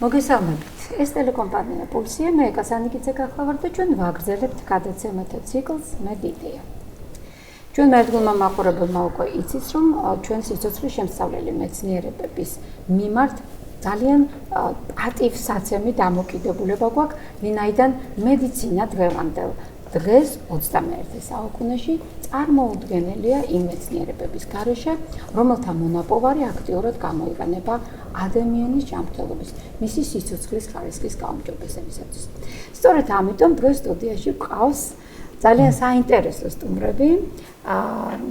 მოგესალმებით. ეს ტელეკომპანია პულსია, მე კასანიკიძე გახლავართ და ჩვენ ვაგრძელებთ გადაცემათა ციკლს მე დიდია. ჩვენ მერდგულმა მაყურებელმა უკვე იცის, რომ ჩვენ სიცოცხლის შემსწავლელი მეცნიერებების მიმართ ძალიან პატივსაცემი დამოკიდებულება გვაქვს, ვინაიდან მედიცინა დღევანდელ დღეს 21 საუკუნეში წარმოუდგენელია იმ მეცნიერებების გარეშე, რომელთა მონაპოვარი აქტიურად გამოიყენება ადამიანის ჯანმრთელობის, მისი სიცოცხლის ხარისხის გაუმჯობესებისათვის. სწორედ ამიტომ დღეს სტუდიაში გვყავს ძალიან საინტერესო სტუმრები,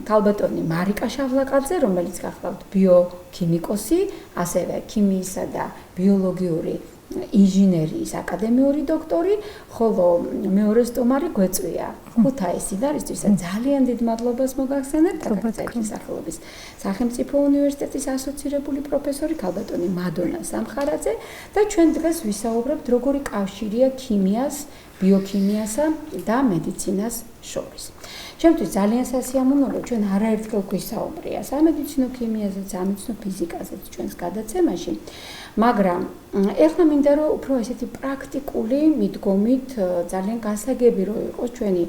ქალბატონი მარიკა შავლაკაძე, რომელიც გახლავთ ბიოქიმიკოსი, ასევე ქიმიისა და ბიოლოგიური ინჟინერიის აკადემიური დოქტორი, ხოლო მეორე სტუმარი გვეწვია ქუთაისიდან, რისთვისაც ძალიან დიდ მადლობას მოგახსენებთ საქართველოს სახელობის სახელმწიფო უნივერსიტეტის ასოცირებული პროფესორი ქალბატონი მადონა სამხარაძე და ჩვენ დღეს ვისაუბრებთ როგორი კავშირია ქიმიას, ბიოქიმიასა და მედიცინას შორის. ჩემთვის ძალიან სასიამოვნოა, ჩვენ არაერთხელ გვისაუბრია სამედიცინო ქიმიაზე, სამედიცინო ფიზიკაზე ჩვენს გადაცემაში, მაგრამ ეხლა მინდა რომ უფრო ესეთი პრაქტიკული მიდგომით ძალიან გასაგები რომ იყოს ჩვენი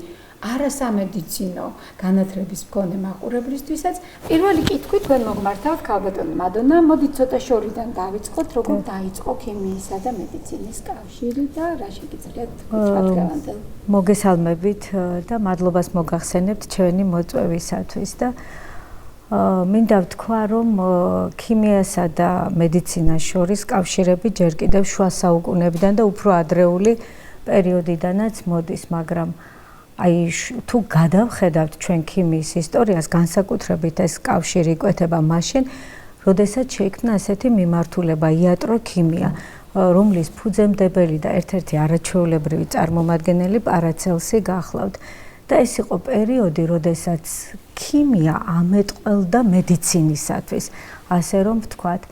არასამედიცინო განათლების მქონე მაყურებლისთვისაც. პირველი კითხვი თქვენ მოგმართავთ ქალბატონი მადონა, მოდით ცოტა შორიდან დავიწყოთ, როგორ დაიწყო ქიმიისა და მედიცინის კავშირი და რა შეგიძლიათ თქვენ? მოგესალმებით და მადლობას მოგახსენებთ ჩვენი მოწვევისათვის და მინდა ვთქვა, რომ ქიმიასა და მედიცინას შორის კავშირები ჯერ კიდევ შუა საუკუნეებიდან და უფრო ადრეული პერიოდიდანაც მოდის, მაგრამ აი თუ გადავხედავთ ჩვენ ქიმიის ისტორიას, განსაკუთრებით ეს კავშირი იკვეთება მაშინ, როდესაც შეიქმნა ასეთი მიმართულება იატროქიმია, რომლის ფუძემდებელი და ერთ-ერთი არაჩვეულებრივი წარმომადგენელი პარაცელსი გახლავთ. და ეს იყო პერიოდი, როდესაც ქიმია ამეტყველდა მედიცინისათვის, ასე რომ ვთქვათ.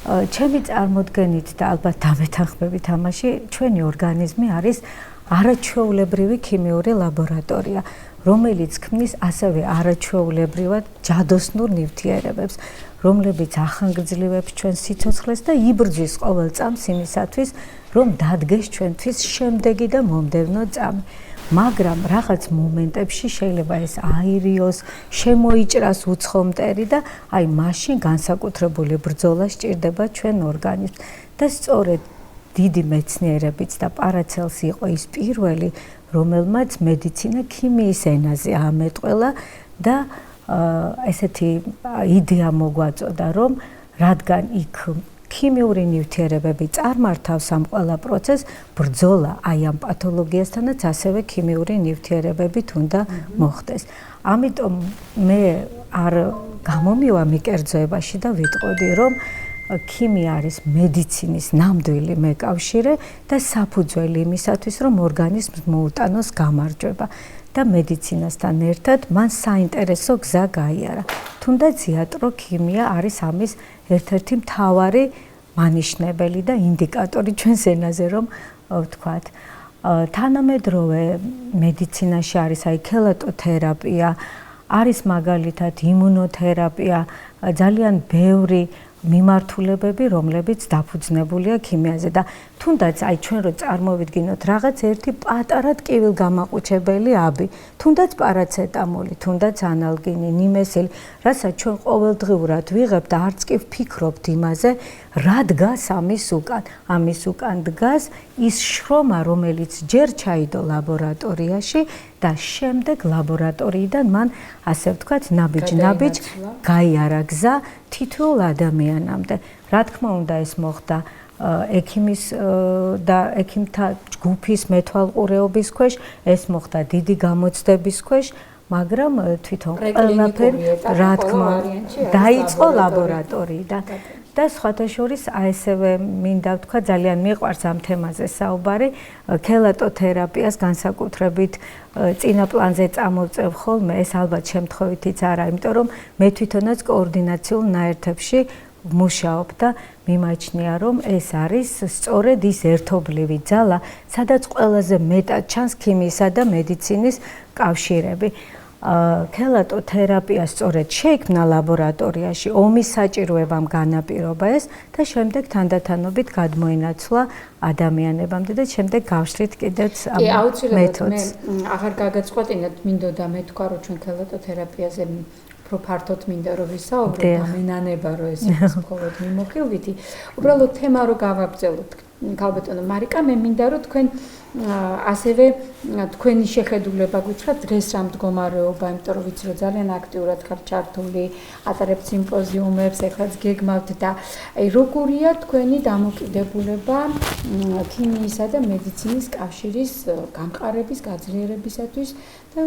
ჩემი წარმოდგენით და ალბათ დავეთანხმებით ამაში, ჩვენი ორგანიზმი არის არაჩვეულებრივი ქიმიური ლაბორატორია, რომელიც ქმნის ასევე არაჩვეულებრივად ჯადოსნურ ნივთიერებებს, რომლებიც ახანგრძლივებს ჩვენს სიცოცხლეს და იბრძვის ყოველ წამს იმისათვის, რომ დადგეს ჩვენთვის შემდეგი და მომდევნო წამი. მაგრამ რაღაც მომენტებში შეიძლება ეს აირიოს, შემოიჭრას უცხო მტერი და აი მაშინ განსაკუთრებული ბრძოლა სჭირდება ჩვენ ორგანიზმს. და სწორედ დიდი მეცნიერებიც და პარაცელსი იყო ის პირველი, რომელმაც მედიცინა ქიმიის ენაზე ამეტყველა და ესეთი იდეა მოგვაწოდა, რომ რადგან იქ ქიმიური ნივთიერებები წარმართავს ამ ყველა პროცესს, ბრძოლა აი ამ პათოლოგიასთანაც ასევე ქიმიური ნივთიერებებით უნდა მოხდეს. ამიტომ მე არ გამომივა მიკერძოებაში და ვიტყოდი, რომ ქიმია არის მედიცინის ნამდვილი მეკავშირე და საფუძველი იმისათვის, რომ ორგანიზმს მოუტანოს გამარჯვება. და მედიცინასთან ერთად მან საინტერესო გზა გაიარა. თუნდაც იატროქიმია არის ამის ერთ-ერთი მთავარი მანიშნებელი და ინდიკატორი ჩვენს ენაზე, რომ ვთქვათ. თანამედროვე მედიცინაში არის აი ქელატოთერაპია, არის მაგალითად იმუნოთერაპია, ძალიან ბევრი მიმართულებები, რომლებიც დაფუძნებულია ქიმიაზე და თუნდაც აი ჩვენ რო წარმოვიდგინოთ რაღაც ერთი პატარა ტკივილგამაყუჩებელი აბი, თუნდაც პარაცეტამოლი, თუნდაც ანალგინი, ნიმესილი, რასაც ჩვენ ყოველდღიურად ვიღებთ და არც კი ვფიქრობთ იმაზე, რა დგას ამის უკან. ამის უკან დგას ის შრომა, რომელიც ჯერ ჩაიდო ლაბორატორიაში და შემდეგ ლაბორატორიიდან მან ასე ვთქვათ ნაბიჯ-ნაბიჯ გაიარა გზა თითოეულ ადამიანამდე. რა თქმა უნდა ეს მოხდა ექიმის და ექიმთა ჯგუფის მეთვალყურეობის ქვეშ, ეს მოხდა დიდი გამოცდების ქვეშ, მაგრამ თვითონ ყველაფერი რა თქმა უნდა დაიწყო ლაბორატორიიდან. და სხვათა შორის ასევე მინდა ვთქვა, ძალიან მიყვარს ამ თემაზე საუბარი, ქელატოთერაპიას განსაკუთრებით წინა პლანზე წამოვწევ ხოლმე, ეს ალბათ შემთხვევითიც არა, იმიტომ რომ მე თვითონაც კოორდინაციულ ნაერთებში ვმუშაობ და მიმაჩნია, რომ ეს არის სწორედ ის ერთობლივი ძალა, სადაც ყველაზე მეტად ჩანს ქიმიისა და მედიცინის კავშირები. ქელატოთერაპია სწორედ შეიქმნა ლაბორატორიაში ომის საჭიროებამ განაპირობა ეს და შემდეგ თანდათანობით გადმოინაცვლა ადამიანებამდე და შემდეგ გავშლით კიდეც ამ მეთოდს. მე აღარ გაგაწყვეტინეთ, მინდოდა მე თქვა რომ ჩვენ ქელატოთერაპიაზე უფრო ფართოდ მინდა რომ ვისაუბროთ და მენანება რომ ეს იყოს მხოლოდ მიმოხილვითი. უბრალოდ თემა რომ გავაგრძელოთ. ქალბატონო მარიკა, მე მინდა რომ თქვენ ასევე თქვენი შეხედულება გითხრათ დღეს რა მდგომარეობა, იმიტომ რომ ვიცი რომ ძალიან აქტიურად ხართ ჩართული, ატარებთ სიმპოზიუმებს, ეხლაც გეგმავთ და აი როგორია თქვენი დამოკიდებულება ქიმიისა და მედიცინის კავშირის გამყარების, გაძლიერებისათვის და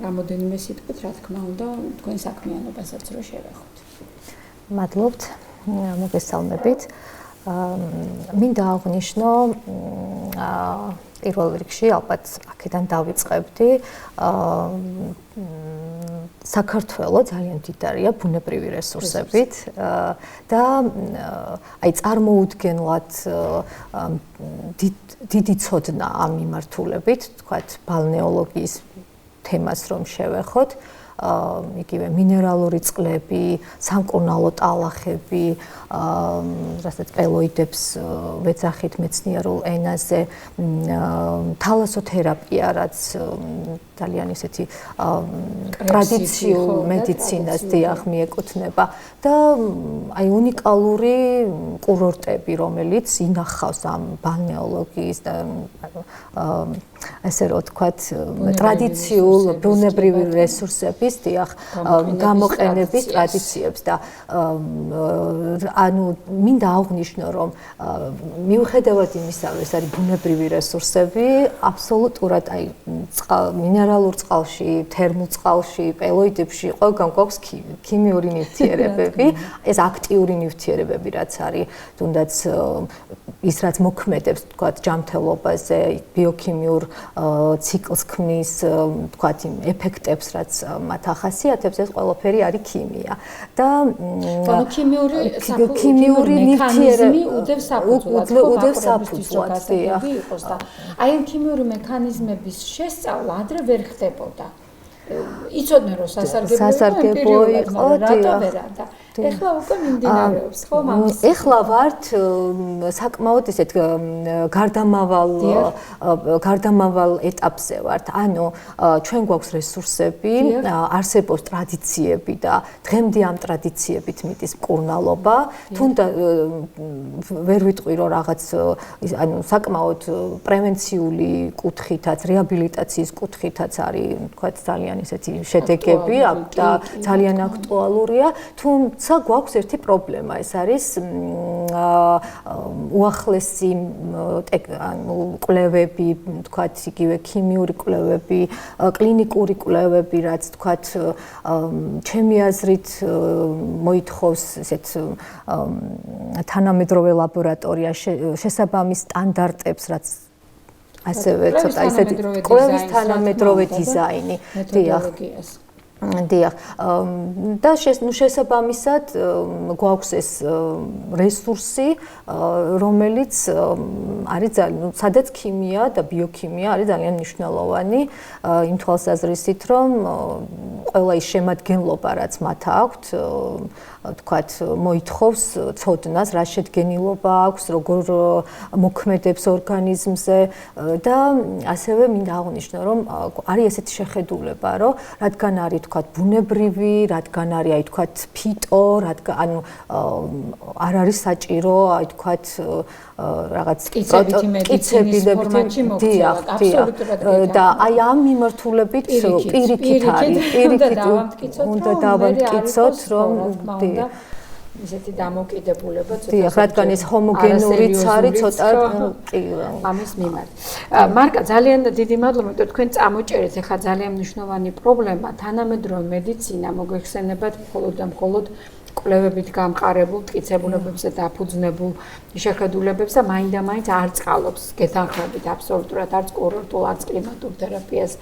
რამოდენიმე სიტყვით რა თქმა უნდა თქვენ საქმიანობასაც რო შევეხოთ. მადლობთ, მოგესალმებით. მინდა აღვნიშნო პირველ რიგში ალბათ აქედან დავიწყებდი საქართველო ძალიან მდიდარია ბუნებრივი რესურსებით და აი წარმოუდგენლად დიდი ცოდნა ამ მიმართულებით, თქვათ ბალნეოლოგიის თემას რომ შევეხოთ, იგივე მინერალური წყლები, სამკურნალო ტალახები, რასაც პელოიდებს ვეძახით მეცნიერულ ენაზე, თალასოთერაპია, რაც ძალიან ისეთი ტრადიციულ მედიცინას დიახ მიეკუთვნება და აი უნიკალური კურორტები, რომელიც ინახავს ამ ბალნეოლოგიის და ასე რომ ვთქვათ ტრადიციულ ბუნებრივი რესურსების დიახ გამოყენების ტრადიციებს და ანუ მინდა აღვნიშნო რომ მიუხედავად იმისა რომ ეს არის ბუნებრივი რესურსები აბსოლუტურად აი მინერალურ წყალში, თერმულ წყალში, პელოიდებში ყველგან გვაქვს ქიმიური ნივთიერებები, ეს აქტიური ნივთიერებები რაც არის, თუნდაც ის რაც მოქმედებს თქვათ ჯანმრთელობაზე, ბიოქიმიურ ციკლს ქმნის, თქვათ იმ ეფექტებს რაც მათ ახასიათებს, ეს ყველაფერი არის ქიმია. და ქიმიური ნივთიერები უდევს საფუძვლად იყოს და აი ამ ქიმიური მექანიზმების შესწავლა ადრე ვერ ხდებოდა. იცოდნენ რომ სასარგებლო იყო, რატო ვერა და ეხლა უკვე მიმდინარეობს, ხო მამის? ეხლა ვართ საკმაოდ ისეთ გარდამავალ ეტაპზე ვართ. ანუ ჩვენ გვაქვს რესურსები, არსებობს ტრადიციები და დღემდე ამ ტრადიციებით მიდის მკურნალობა. თუნდაც ვერ ვიტყვი რომ რაღაც ანუ საკმაოდ პრევენციული კუთხითაც, რეაბილიტაციის კუთხითაც არის, თქვათ, ძალიან ისეთი შედეგები და ძალიან აქტუალურია. თუმცა გვაქვს ერთი პრობლემა, ეს არის უახლესი კვლევები, თქვათ, იგივე ქიმიური კვლევები, კლინიკური კვლევები, რაც თქვათ, ჩემი აზრით მოითხოვს ესეთ თანამედროვე ლაბორატორია შესაბამის სტანდარტებს, რაც ასევე ცოტა ისეთი კვლევის თანამედროვე დიზაინი, დიახ. დიახ. და შესაბამისად გვაქვს ეს რესურსი, რომელიც არის სადაც ქიმია და ბიოქიმია არის ძალიან მნიშვნელოვანი იმ თვალსაზრისით, რომ ყველა ის შემადგენლობა, რაც მათ აქვთ, თქვათ, მოითხოვს ცოდნას, რა შედგენილობა აქვს, როგორ მოქმედებს ორგანიზმზე და ასევე მინდა აღვნიშნო, რომ არის ესეთი შეხედულება, რომ რადგან არის თქვათ ბუნებრივი, რადგან არის აი თქვათ ფიტო, რადგან ანუ არ არის საჭირო აი თქვათ რაღაც კიცებილებითი და აი ამ მიმართულებით პირიქით უნდა დავამტკიცოთ, რომ ისეთი დამოკიდებულება ცოტა რადგან ეს ჰომოგენურიც არის ცოტა კი ამის მიმართ. მარკა, ძალიან დიდი მადლობა, რომ თქვენ წამოჭერეთ ახლა ძალიან მნიშვნელოვანი პრობლემა თანამედროვე მედიცინა მოგეხსენებათ მხოლოდ და მხოლოდ კვლევებით გამყარებულ მტკიცებულებებზე დაფუძნებულ შეხედულებებს და მაინდა-მაინც არ წყალობს გეთანხმებით აბსოლუტურად არც კურორტულ, არც კლიმატურ თერაპიას,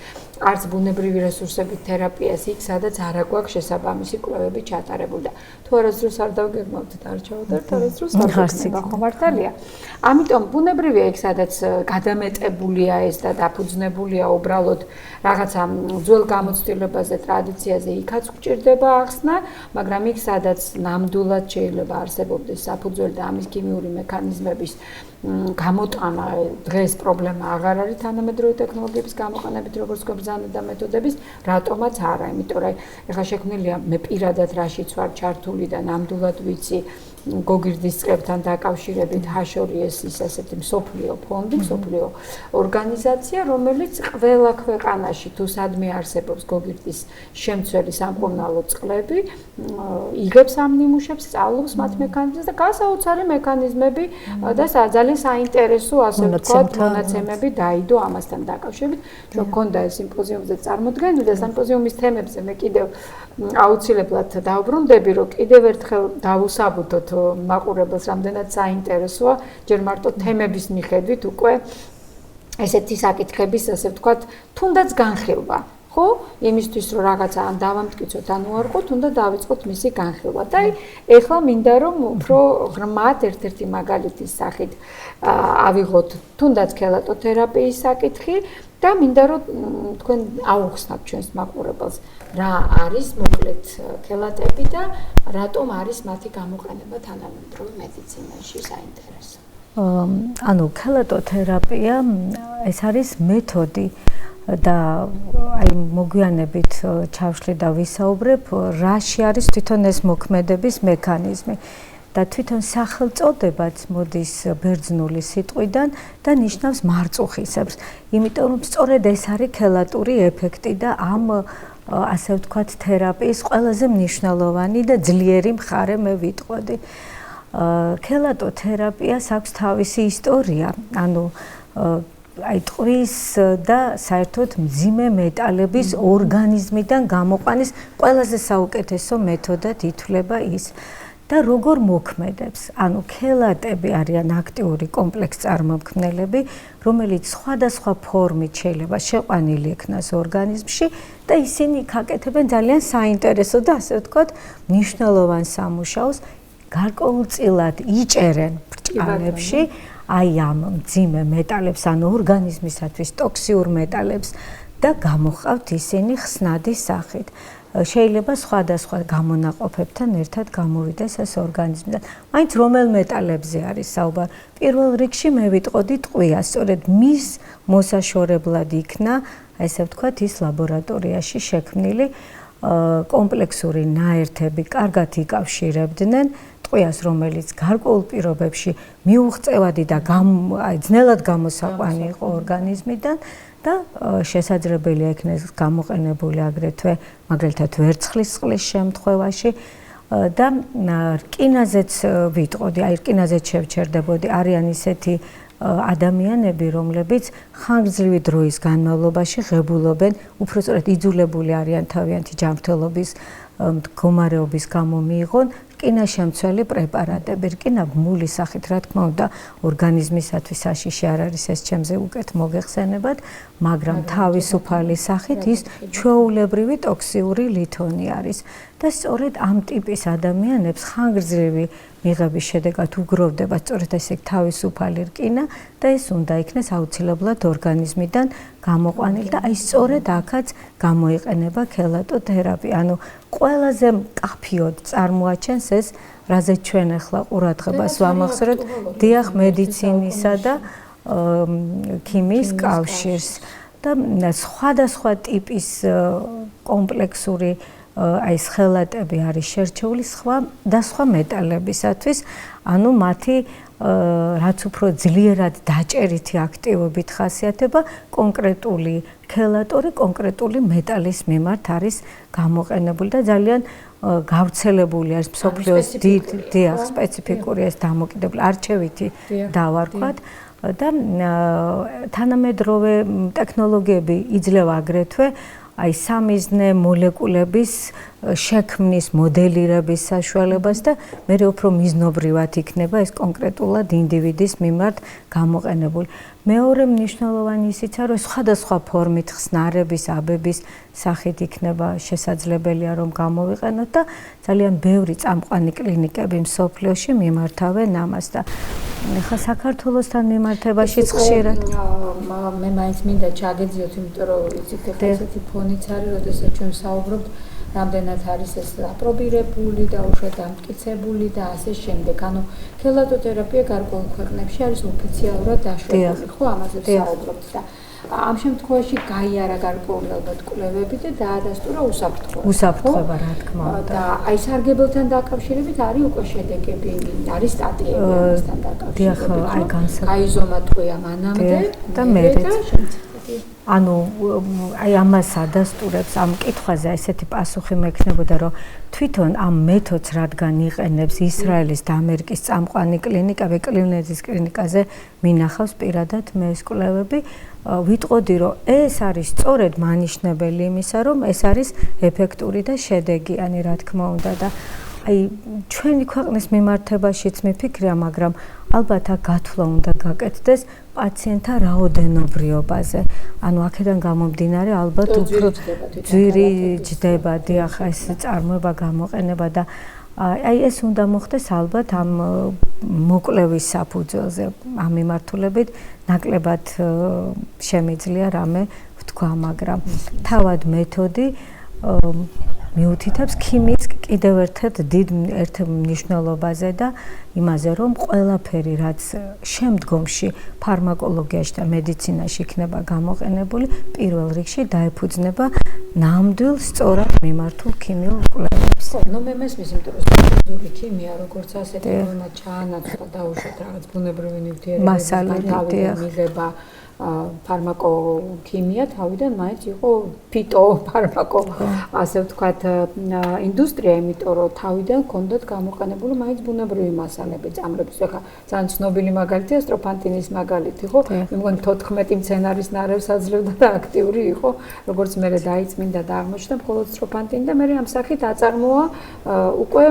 არც ბუნებრივი რესურსებით თერაპიას იქ, სადაც არ აქვს შესაბამისი კვლევები ჩატარებული და თუ არასდროს არ დავგეგმავთ არ ჩავდართ, არასდროს არ გქნება, ხო მართალია? ამიტომ ბუნებრივია იქ, სადაც გადამეტებულია ეს და დაფუძნებულია უბრალოდ რაღაცა ძველ გამოცდილებაზე, ტრადიციაზე, იქაც გვჭირდება ახსნა, მაგრამ იქ, სადაც ნამდვილად შეიძლება არსებობდეს საფუძველი და ამის ქიმიური მექანიზმების გამოტანა დღეს პრობლემა აღარ არის თანამედროვე ტექნოლოგიების გამოყენებით, როგორც გვებრძანა და მეთოდების, რატომაც არა, იმიტომ რომ ეხლა შექმნილია მე პირადად რაშიც ვარ ჩართული და ნამდვილად ვიცი გოგირდის წყებთან დაკავშირებით HORIS ის ასეთი მსოფლიო ფონდი, მსოფლიო ორგანიზაცია, რომელიც ყველა ქვეყანაში თუ სადმე არსებობს გოგირდის შემცველი სამკურნალო წყლები, იღებს ამ ნიმუშებს, სწავლობს მათ მექანიზმებს და გასაოცარი მექანიზმები და ძალიან საინტერესო ასე ვთქვათ, მონაცემები დაიდო ამასთან დაკავშირებით. ჩვენ გქონდა ეს სიმპოზიუმზე წარმოდგენილი და სიმპოზიუმის თემებზე მე კიდევ აუცილებლად დავბრუნდები, რომ კიდევ ერთხელ დავუსაბუთოთ მაყურებელს, რამდენად საინტერესოა, ჯერ მარტო თემების მიხედვით უკვე ესეთი საკითხების, ასე ვთქვათ, თუნდაც განხილვა. ხო, იმისთვის რომ რაღაცა ან დავამტკიცოთ, ან უარყოთ, უნდა დავიწყოთ მისი განხილვა. და ეხლა მინდა რომ უფრო ღრმად ერთ-ერთი მაგალითის სახით ავიღოთ თუნდაც ქელატოთერაპიის საკითხი და მინდა რომ თქვენ აუხსნათ ჩვენს მაყურებელს, რა არის მოკლედ ქელატები და რატომ არის მათი გამოყენება თანამედროვე მედიცინაში საინტერესო. ანუ ქელატოთერაპია ეს არის მეთოდი და აი მოგვიანებით ჩავშლი და ვისაუბრებ, რაში არის თვითონ ეს მოქმედების მექანიზმი და თვითონ სახელწოდებაც მოდის ბერძნული სიტყვიდან და ნიშნავს მარწუხისებრს. იმიტომ რომ სწორედ ეს არის ქელატური ეფექტი და ამ ასე ვთქვათ თერაპიის ყველაზე მნიშვნელოვანი და ძლიერი მხარე მე ვიტყოდი. ქელატოთერაპიას აქვს თავისი ისტორია, ანუ აი ტყვის და საერთოდ მძიმე მეტალების ორგანიზმიდან გამოყვანის ყველაზე საუკეთესო მეთოდად ითვლება ის. და როგორ მოქმედებს? ანუ ქელატები არიან აქტიური კომპლექს წარმომქმნელები, რომელიც სხვადასხვა ფორმით შეიძლება შეყვანილი იქნას ორგანიზმში და ისინი აკეთებენ ძალიან საინტერესო და ასე ვთქვათ, მნიშვნელოვან სამუშაოს, გარკვეულწილად იჭერენ ბრჭყალებში აი ამ მძიმე მეტალებს, ანუ ორგანიზმისათვის ტოქსიურ მეტალებს და გამოჰყავთ ისინი ხსნადის სახით. შეიძლება სხვადასხვა გამონაყოფებთან ერთად გამოვიდეს ეს ორგანიზმიდან. მაინც რომელ მეტალებზე არის საუბარი? პირველ რიგში მე ვიტყოდი ტყვია, სწორედ მის მოსაშორებლად იქნა, ესე ვთქვათ, ის ლაბორატორიაში შექმნილი კომპლექსური ნაერთები კარგად იკავშირებდნენ ტყვიას, რომელიც გარკვეულ პირობებში მიუღწევადი და ძნელად გამოსაყვანი იყო ორგანიზმიდან და შესაძლებელია იქნეს გამოყენებული აგრეთვე მაგალითად ვერცხლის წყლის შემთხვევაში და რკინაზეც ვიტყოდი, აი რკინაზეც შევჩერდებოდი, არიან ისეთი ადამიანები, რომლებიც ხანგრძლივი დროის განმავლობაში ღებულობენ, უფრო სწორედ იძულებული არიან თავიანთი ჯანმრთელობის მდგომარეობის გამო მიიღონ რკინაშემცველი პრეპარატები, რკინა ბმული სახით, რა თქმა უნდა, ორგანიზმისათვის საშიში არ არის ეს ჩემზე უკეთ მოგეხსენებათ, მაგრამ თავისუფალი სახით ის ჩვეულებრივი ტოქსიური ლითონი არის. და სწორედ ამ ტიპის ადამიანებს ხანგრძლივი მიღების შედეგად უგროვდება სწორედ ესე თავისუფალი რკინა და ეს უნდა იქნეს აუცილებლად ორგანიზმიდან გამოყვანილი და აი სწორედ აქაც გამოიყენება ქელატოთერაპია. ანუ ყველაზე მკაფიოდ წარმოაჩენს ეს, რაზეც ჩვენ ახლა ყურადღებას ვამახსოვრებთ, დიახ, მედიცინისა და ქიმიის კავშირს და სხვადასხვა ტიპის კომპლექსური აი ხელატები არის შერჩეული სხვა მეტალებისათვის, ანუ მათი რაც უფრო ძლიერად დაჭერითი აქტივობით ხასიათება კონკრეტული ქელატორი კონკრეტული მეტალის მიმართ არის გამოყენებული და ძალიან გავრცელებული არის მსოფლიოს დიახ სპეციფიკური ეს დამოკიდებული არჩევითი დავარქვათ და თანამედროვე ტექნოლოგიები იძლევა აგრეთვე აი სამიზნე მოლეკულების შექმნის მოდელირების საშუალებას და მე უფრო მიზნობრივად იქნება ეს კონკრეტულად ინდივიდის მიმართ გამოყენებული. მეორე მნიშვნელოვანი ისიცა, რომ სხვადასხვა ფორმით ხსნარების, აბების სახით იქნება შესაძლებელია რომ გამოვიყენოთ და ძალიან ბევრი წამყვანი კლინიკები მსოფლიოში მიმართავენ ამას და ხა საქართველოსთან მიმართებაშიც ხშირად მე მაინც მინდა ჩაგეძიოთ, იმიტომ რომ იცით ხა ესეთი ფონიც არის, როდესაც ჩვენ საუბრობთ რამდენად არის ეს აპრობირებული და უშუალოდ დამტკიცებული და ასე შემდეგ. ანუ ქელატოთერაპია გარკვეულ ქვეყნებში არის ოფიციალურად დაშვებული, ხო, ამაზე საუბრობთ და ამ შემთხვევაში გაიარა გარკვეული ალბათ კვლევები და დაადასტურა უსაფრთხოება, რა თქმა უნდა. და აი სარგებელთან დაკავშირებით არის უკვე შედეგები, არის სტატიები ამასთან დაკავშირებით. გაიზომა ტყვია მანამდე და მერეც. ანუ აი ამას ადასტურებს ამ კითხვაზე ესეთი პასუხი მექნებოდა, რომ თვითონ ამ მეთოდს რადგან იყენებს ისრაელის და ამერიკის წამყვანი კლინიკები, კლივნეძის კლინიკაზე მინახავს პირადად მე ეს კვლევები, ვიტყოდი, რომ ეს არის სწორედ მანიშნებელი იმისა, რომ ეს არის ეფექტური და შედეგიანი, რა თქმა უნდა და აი ჩვენი ქვეყნის მიმართებაშიც მიფიქრია, მაგრამ ალბათ აქ გათვლა უნდა გაკეთდეს პაციენტთა რაოდენობრიობაზე. ანუ აქედან გამომდინარე ალბათ უფრო ძვირი ჯდება, დიახ, ეს წარმოება გამოყენება და აი ეს უნდა მოხდეს ალბათ ამ მოკვლევის საფუძველზე, ამ მიმართულებით ნაკლებად შემიძლია რამე ვთქვა, მაგრამ თავად მეთოდი მიუთითებს ქიმიის კიდევ ერთ მნიშვნელობაზე და იმაზე, რომ ყველაფერი, რაც შემდგომში ფარმაკოლოგიაში და მედიცინაში იქნება გამოყენებული, პირველ რიგში დაეფუძნება ნამდვილ სწორად მიმართულ ქიმიურ კვლევებს. ნუ მე მესმის, იმიტომ რომ სინთეზური ქიმია, როგორც ასეთი ფორმა ჩაანაცვლა დაუშვათ რაღაც ბუნებრივი ნივთიერებების მიღება ფარმაკოქიმია თავიდან მაინც იყო ფიტოფარმაკო, ასე ვთქვათ, ინდუსტრია, იმიტომ რომ თავიდან ჰქონდათ გამოყენებული მაინც ბუნებრივი მასალები, წამლების. ახლა ძალიან ცნობილი მაგალითია სტროფანტინის მაგალითი, ხო? მე მგონი 14 მცენარის ნარევს აძლევდა და აქტიური იყო, როგორც მე დაიწმინდა და აღმოჩნდა მხოლოდ სტროფანტინი და მე ამ სახით აწარმოა უკვე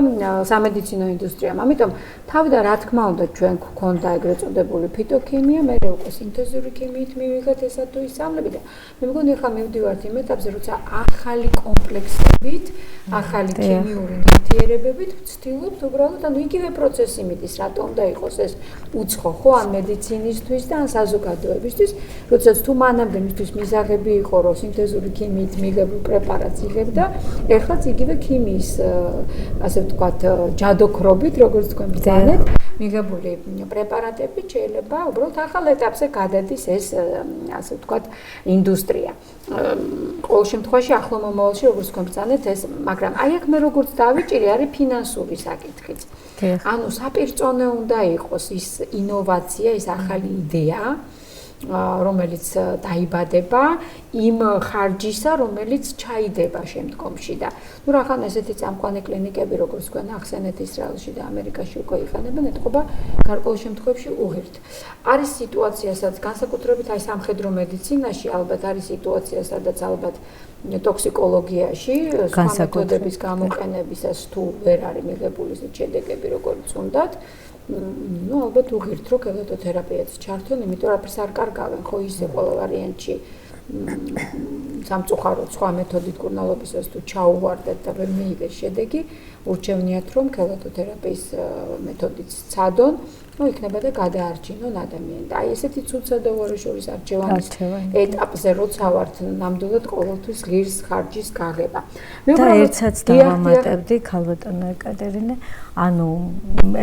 სამედიცინო ინდუსტრიამ. ამიტომ თავიდან რა თქმა უნდა ჩვენ გვქონდა ეგრეთ წოდებული ფიტოქიმია, მე უკვე სინთეზური ქიმია მივიღეთ ესა თუ ის სამლები და მე მგონი ახლა მივდივართ იმ ეტაპზე, როცა ახალი კომპლექსებით, ახალი ქიმიური ნივთიერებებით ვცდილობთ უბრალოდ, ანუ იგივე პროცესი მიდის, რატომ უნდა იყოს ეს უცხო, ხო, ან მედიცინისთვის და ან საზოგადოებისთვის, როდესაც თუ მანამდე მისთვის მიზაღები იყო, რომ სინთეზური ქიმიით მიღებულ პრეპარატს იღებდა, ეხლაც იგივე ქიმიის, ასე ვთქვათ, ჯადოქრობით, როგორც თქვენ ბრძანეთ, მიღებული პრეპარატები შეიძლება უბრალოდ ახალ ეტაპზე გადადის ეს ასე ვთქვათ ინდუსტრია. ყოველ შემთხვევაში ახლო მომავალში როგორც თქვენ ბრძანეთ ეს, მაგრამ აი აქ მე როგორც დავიჭირი არის ფინანსური საკითხიც. ანუ საპირწონე უნდა იყოს ის ინოვაცია, ის ახალი იდეა, რომელიც დაიბადება იმ ხარჯისა, რომელიც ჩაიდება შემდგომში და ნუ რახან ესეთი წამყვანი კლინიკები, როგორც თქვენ ახსენეთ ისრაელში და ამერიკაში უკვე იყენებენ, ეთყობა გარკვეულ შემთხვევებში უღირთ. არის სიტუაცია, სადაც განსაკუთრებით აი სამხედრო მედიცინაში ალბათ არის სიტუაცია, სადაც ალბათ ტოქსიკოლოგიაში სხვა მეთოდების გამოყენებისას თუ ვერ არის მიღებული შედეგები, როგორც უნდათ, ну, ალბათ უღირთ, რომ ქელატოთერაპიაც ჩართონ, იმიტომ რომ არაფერს არ კარგავენ, ხო ისე ყველა ვარიანტში სამწუხაროდ სხვა მეთოდით კურნალობისას თუ ჩაუვარდეთ და ვერ მიიღეს შედეგი, ურჩევნიათ რომ ქელატოთერაპიის მეთოდით ცადონ, ну, იქნება და გადაარჩინონ ადამიანი. და აი ესეთი ცუცადოვარი შორის არჩევანის ეტაპზე როცა ვართ, ნამდვილად ყოველთვის ღირს ხარჯის გაღება. და ერთსაც დავამატებდი, ქალბატონო ეკატერინე, ანუ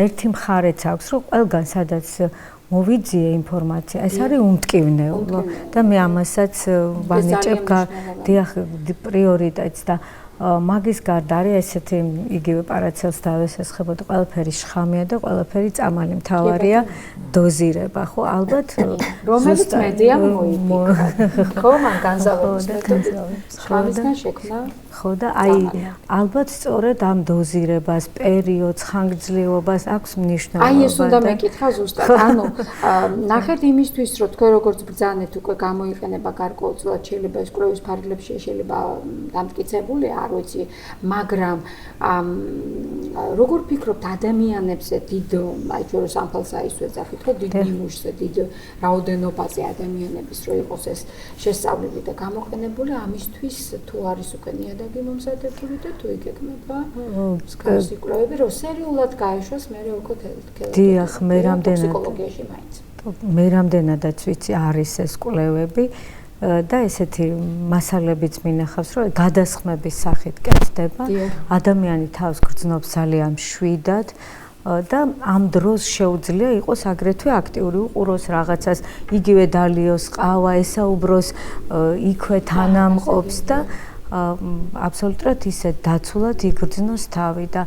ერთი მხარეც აქვს, რომ ყველგან სადაც მოვიძიე ინფორმაცია, ეს არის უმტკივნეულო და მე ამასაც ვანიჭებ დიახ პრიორიტეტს და მაგის გარდა არის ესეთი იგივე პარაცელს დავესესხებოდი, ყველაფერი შხამია და ყველაფერი წამალი, მთავარია დოზირება, ხო, ალბათ რომელიც მედიამ მოიფიქრა, ხო, მან განსაზღვრა შხამისგან შექმნა, ხო და აი ალბათ სწორედ ამ დოზირებას, პერიოდს, ხანგრძლივობას აქვს მნიშვნელობა. აი ეს უნდა მეკითხა ზუსტად, ანუ ნახეთ იმისთვის, რომ თქვენ როგორც ბრძანეთ უკვე გამოიყენება გარკვეულწილად შეიძლება ეს კვლევის ფარგლებში შეიძლება დამტკიცებული არ ვიცი, მაგრამ როგორ ფიქრობთ ადამიანებზე დიდ აი ჩვენ სამფალს აისვეძახით ხო დიდ ნიმუშზე დიდ რაოდენობაზე ადამიანების რო იყოს ეს შესწავლილი და გამოყენებული ამისთვის თუ არის უკვე ნიადაგი მომზადებული და თუ იგეგმება მსგავსი კვლევები რომ სერიულად გაეშვას მე უკვე დიახ მე რამდენად ფსიქოლოგიაში მაინც მე რამდენადაც ვიცი არის ეს კვლევები და ესეთი მასალებიც მინახავს რომ გადასხმების სახით კეთდება ადამიანი თავს გრძნობს ძალიან მშვიდად და ამ დროს შეუძლია იყოს აგრეთვე აქტიური უყუროს რაღაცას იგივე დალიოს ყავა ესაუბროს იქვე თანამყოფს და აბსოლუტურად ისე დაცულად იგრძნოს თავი და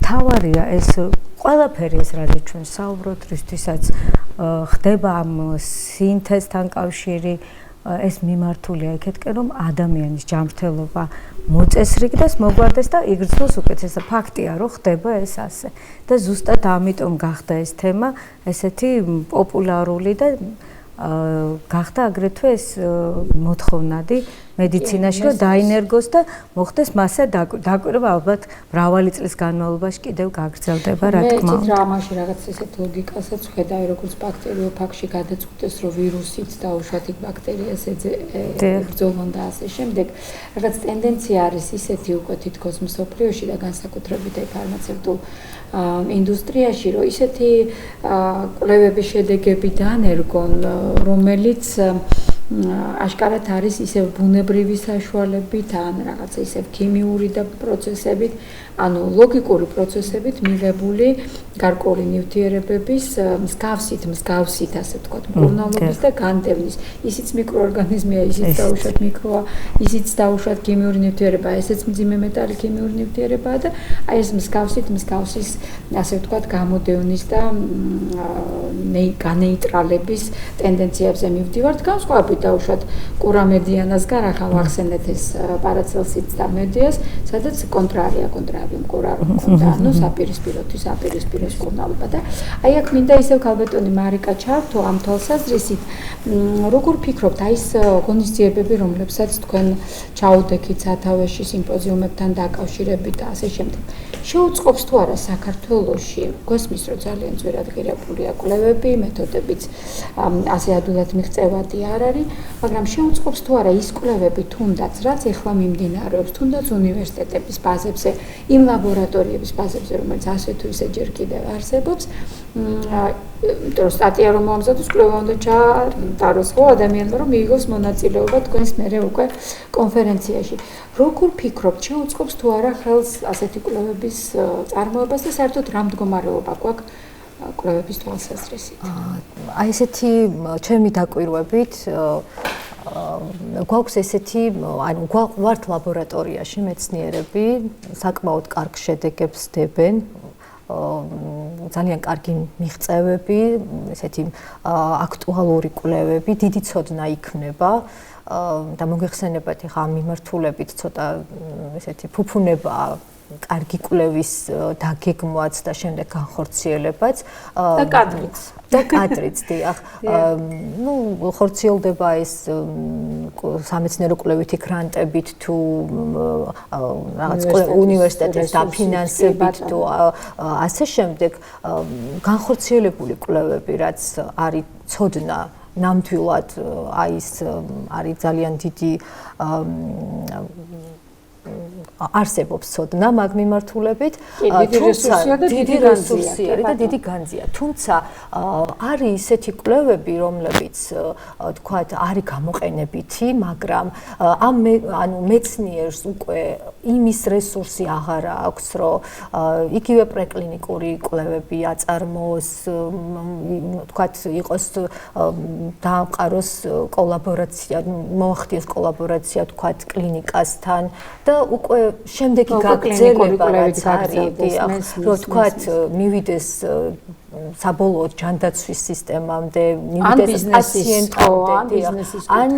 თავარია ეს ყველაფერი ეს რაც ჩვენ საუბრობთ რისთვისაც ხდება ამ სინთეზთან კავშირი ეს მიმართულია იქეთკენ რომ ადამიანის ჯანმრთელობა მოწესრიგდეს მოგვარდეს და იგრძნოს უკეთესად ფაქტია რომ ხდება ეს ასე და ზუსტად ამიტომ გახდა ეს თემა ესეთი პოპულარული და გახდა აგრეთვე ეს მოთხოვნადი მედიცინაში რომ დაინერგოს და მოხდეს მასე დაკვირვება ალბათ მრავალი წლის განმავლობაში კიდევ გაგრძელდება რა თქმა უნდა. ამაში რაღაც ესეთ ლოგიკასაც ხედავ როგორც ბაქტერიო ფაქში გადაწყვეტეს რომ ვირუსიც დაუშვათ იქ ბაქტერიას ებრძოლონ და ასე შემდეგ. რაღაც ტენდენცია არის ისეთი უკვე თითქოს მსოფლიოში და განსაკუთრებით აი ფარმაცევტულ ინდუსტრიაში რომ ისეთი კვლევების შედეგები დაანერგონ რომელიც აშკარად არის ისევ ბუნებრივი საშუალებით ან რაღაცა ისევ ქიმიური და პროცესებით, ანუ ლოგიკური პროცესებით მიღებული გარკვეული ნივთიერებების მსგავსით ასე ვთქვათ, მკურნალობის და განდევნის. ისიც მიკროორგანიზმია, ისიც დაუშვათ მიკროა, ისიც დაუშვათ ქიმიური ნივთიერებაა, ესეც მძიმე მეტალი ქიმიური ნივთიერებაა და აი ეს მსგავსის ასე ვთქვათ გამოდევნის და განეიტრალების ტენდენციებზე მივდივართ. განსხვავებით დაუშვათ კურამედიანას გარახავ ახსენეთ ეს პარაცელსიც და მედიას, სადაც კონტრარია მკურნალობა მქონდა, ანუ საპირისპირო მკურნალობა და აი აქ მინდა ისევ ქალბატონი მარიკა ჩართო ამ თვალსაზრისით, როგორ ფიქრობთ, აი ეს ღონისძიებები, რომლებსაც თქვენ ჩაუდექით სათავეში სიმპოზიუმებთან დაკავშირებით და ასე შემდეგ. შეუწყობს თუ არა საქართველოში, გასმის რომ ძალიან ძვირადღირებულია კვლევები, მეთოდებიც ასე ადვილად მიღწევადი არ არის, მაგრამ შეუწყობს თუ არა ის კვლევები თუნდაც რაც ეხლა მიმდინარეობს, თუნდაც უნივერსიტეტების ბაზებზე, იმ ლაბორატორიების ბაზებზე, რომელიც ასე თუ ისე ჯერ კიდევ არსებობს, იმიტომ რომ სტატია რომ მომზადოს კვლევა უნდა ჩაატაროს ხო ადამიანმა რომ მიიღოს მონაწილეობა თქვენს მერე უკვე კონფერენციაში. როგორ ფიქრობთ, შეუწყობს თუ არა ხელს ასეთი კვლევების წარმოებას და საერთოდ რა მდგომარეობა გვაქვს კვლევების თვალსაზრისით? აი ესეთი ჩემი დაკვირვებით გვაქვს ესეთი, ანუ ვართ ლაბორატორიაში მეცნიერები, საკმაოდ კარგ შედეგებს დებენ. ძალიან კარგი მიღწევები, ესეთი აქტუალური კვლევები, დიდი ცოდნა იქნება და მოგეხსენებათ ახლა ამ მიმართულებით ცოტა ესეთი ფუფუნებაა კარგი კვლევის დაგეგმვაც და შემდეგ განხორციელებაც და კადრიც დიახ ნუ ხორციელდება ეს სამეცნიერო კვლევითი გრანტებით თუ რაღაც უნივერსიტეტის დაფინანსებით თუ ასე შემდეგ განხორციელებული კვლევები რაც არის ცოდნა ნამდვილად არის ძალიან დიდი არსებობს ცოდნა მაგ მიმართულებით, დიდი რესურსია და დიდი განძია. თუმცა არის ისეთი კვლევები, რომლებიც თქვათ არის გამოყენებითი, მაგრამ ანუ მეცნიერს უკვე იმის რესურსი აღარ აქვს, რომ იგივე პრეკლინიკური კვლევები აწარმოოს, თქვათ იყოს დაამყაროს კოლაბორაცია, მოახდინოს კოლაბორაცია თქვათ კლინიკასთან და უკვე შემდეგი გაგრძელება რაც არის, რომ თქვათ მივიდეს საბოლოოდ ჯანდაცვის სისტემამდე, მივიდეს პაციენტამდე, ან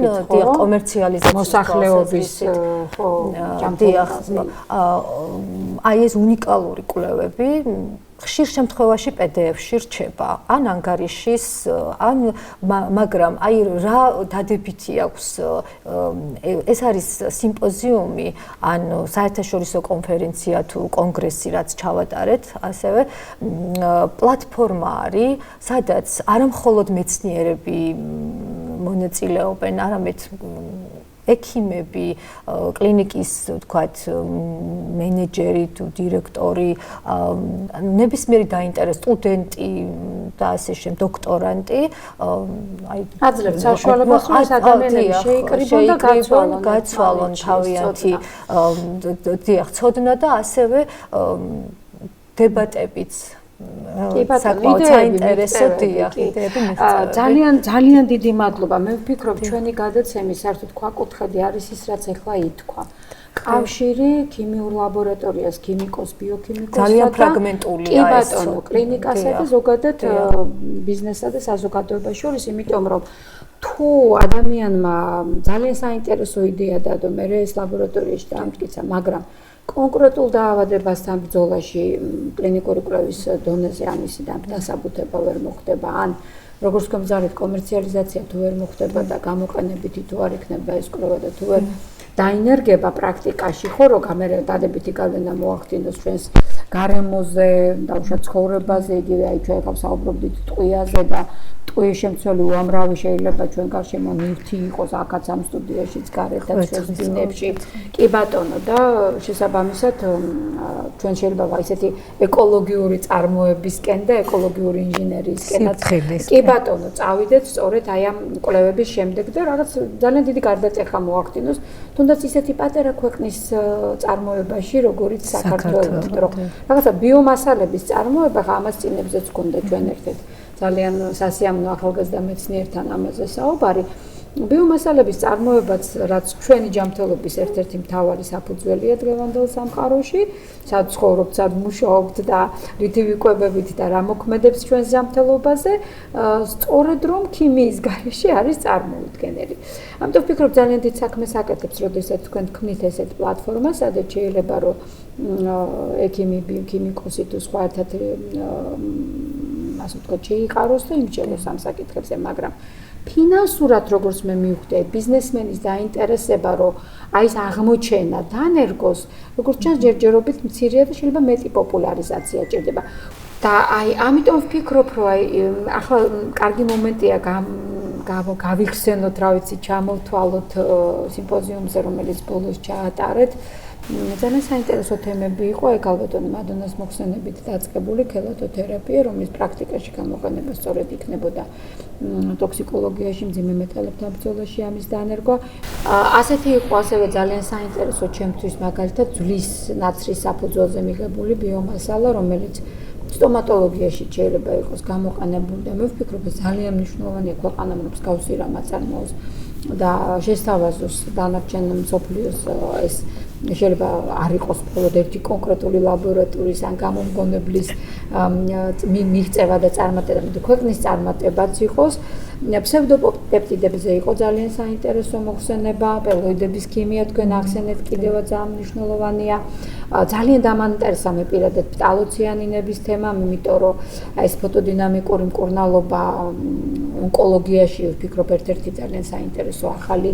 კომერციალიზაციის მოსახლეობის ხო აი ეს უნიკალური კვლევები ხშირ შემთხვევაში PDF-ში რჩება, ან ანგარიშის, ან მაგრამ აი რა დადებითი აქვს ეს არის სიმპოზიუმი, ან საერთაშორისო კონფერენცია თუ კონგრესი, რაც ჩავატარეთ, ასევე პლატფორმა არის, სადაც არა მხოლოდ მეცნიერები მონაწილეობენ, არამედ ექიმები, კლინიკის, თქვათ, მენეჯერი თუ დირექტორი, ნებისმიერი დაინტერესებული სტუდენტი და ასე შემდეგ, დოქტორანტი, აი აძლევს საშუალებას, რომ ეს ადამიანები შეიკრიბონ და გაცვალონ თავიანთი დიახ, ცოდნა და ასევე დებატებიც საკმაოდ საინტერესო იდეები მიღწევები. ძალიან დიდი მადლობა. მე ვფიქრობ, ჩვენი გადაცემის საერთოდ ქვაკუთხედი არის ის, რაც ახლა ითქვა. კავშირი ქიმიურ ლაბორატორიას, ქიმიკოს, ბიოქიმიკოსსა და ძალიან ფრაგმენტულია ეს. კი ბატონო, კლინიკასა და ზოგადად ბიზნესსა და საზოგადოებას შორის, იმიტომ რომ თუ ადამიანმა ძალიან საინტერესო იდეა დადო, მე ეს ლაბორატორიაში დამტკიცა, მაგრამ კონკრეტულ დაავადებასთან ბრძოლაში კლინიკური კვლევის დონეზე ამისი დასაბუთება ვერ მოხდება, ან როგორც კომზარეთ კომერციალიზაცია თუ ვერ მოხდება და გამოყენებითი თუ არ იქნება ეს კვლევა და თუ ვერ დაინერგება პრაქტიკაში, ხო რომ გამერე დადებითი გავლენა მოახდინოს ჩვენს გარემოზე, დაუშვათ ცხოვრებაზე, იგივე აი ჩვენ ახლა საუბრობდით ტყვიაზე და ტყუის შემცველი უამრავი შეიძლება ჩვენ გარშემო ნივთი იყოს აქაც ამ სტუდიაშიც გარეთ და ჩვენს ბინებში. კი ბატონო და შესაბამისად ჩვენ შეიძლება ისეთი ეკოლოგიური წარმოებისკენ და ეკოლოგიური ინჟინერიისკენაც კი ბატონო წავიდეთ სწორედ აი ამ კვლევების შემდეგ და რაღაც ძალიან დიდი გარდაცეხა მოახდინოს თუნდაც ისეთი პატარა ქვეყნის წარმოებაში როგორიც საქართველოს რომ რაღაცა ბიომასალების წარმოება ამას წინებზეც გქონდა ჩვენ ერთ-ერთ ძალიან სასიამოვნო ახალგაზრდა მეცნიერთან ამაზე საუბარი. ბიომასალების წარმოებაც, რაც ჩვენი ჯანმრთელობის ერთ-ერთი მთავარი საფუძველია დღევანდელ სამყაროში, სადაც ცხოვრობთ, სადაც მუშაობთ და რითი ვიკვებებით და რა მოქმედებს ჩვენს ჯანმრთელობაზე, სწორედ რომ ქიმიის გარეშე არის წარმოუდგენელი. ამიტომ ვფიქრობ, ძალიან დიდ საქმეს აკეთებს, როდესაც თქვენ თქვით ესეთ პლატფორმას, სადაც შეიძლება რომ ექიმი, ბიოქიმიკოსი თუ სხვა ერთად ასე ვთქვათ, შეიყაროს და იმჭეროს ამ საკითხებზე, მაგრამ ფინანსურად როგორც მე მივხვდი, ბიზნესმენის დაინტერესება, რომ აი ეს აღმოჩენა დანერგოს, როგორც ჩანს, ჯერჯერობით მცირეა და შეიძლება მეტი პოპულარიზაცია ჭირდება. და აი ამიტომ ვფიქრობ, რომ აი ახლა კარგი მომენტია გავიხსენოთ, რა ვიცი, ჩამოვთვალოთ სიმპოზიუმზე, რომელიც ბოლოს ჩაატარეთ. ძალიან საინტერესო თემები იყო, ეგ ალბათონი მადონას მოხსენებით დაწყებული ქელატოთერაპია, რომლის პრაქტიკაში გამოყენება სწორედ იქნებოდა ტოქსიკოლოგიაში, მძიმე მეტალებთან ბრძოლაში ამის დანერგვა. ასეთი იყო ასევე ძალიან საინტერესო ჩემთვის მაგალითად ძვლის ნაცრის საფუძველზე მიღებული ბიომასალა, რომელიც სტომატოლოგიაში შეიძლება იყოს გამოყენებული და მე ვფიქრობ, ძალიან მნიშვნელოვანია ქვეყანამ რომ მსგავსი რამ აწარმოოს და შესთავაზოს დანარჩენ მსოფლიოს ეს შეიძლება არ იყოს მხოლოდ ერთი კონკრეტული ლაბორატორიის ან გამომგონებლის მიღწევა და წარმატება, ქვეყნის წარმატებაც იყოს. ფსევდოპეპტიდებზე იყო ძალიან საინტერესო მოხსენება, პელოიდების ქიმია თქვენ ახსენეთ კიდევაც ძალიან მნიშვნელოვანია. ძალიან დამაინტერესა მე პირადად ფტალოციანინების თემა, იმიტომ რომ ეს ფოტოდინამიკური მკურნალობა ონკოლოგიაში ვფიქრობ ერთ-ერთი ძალიან საინტერესო ახალი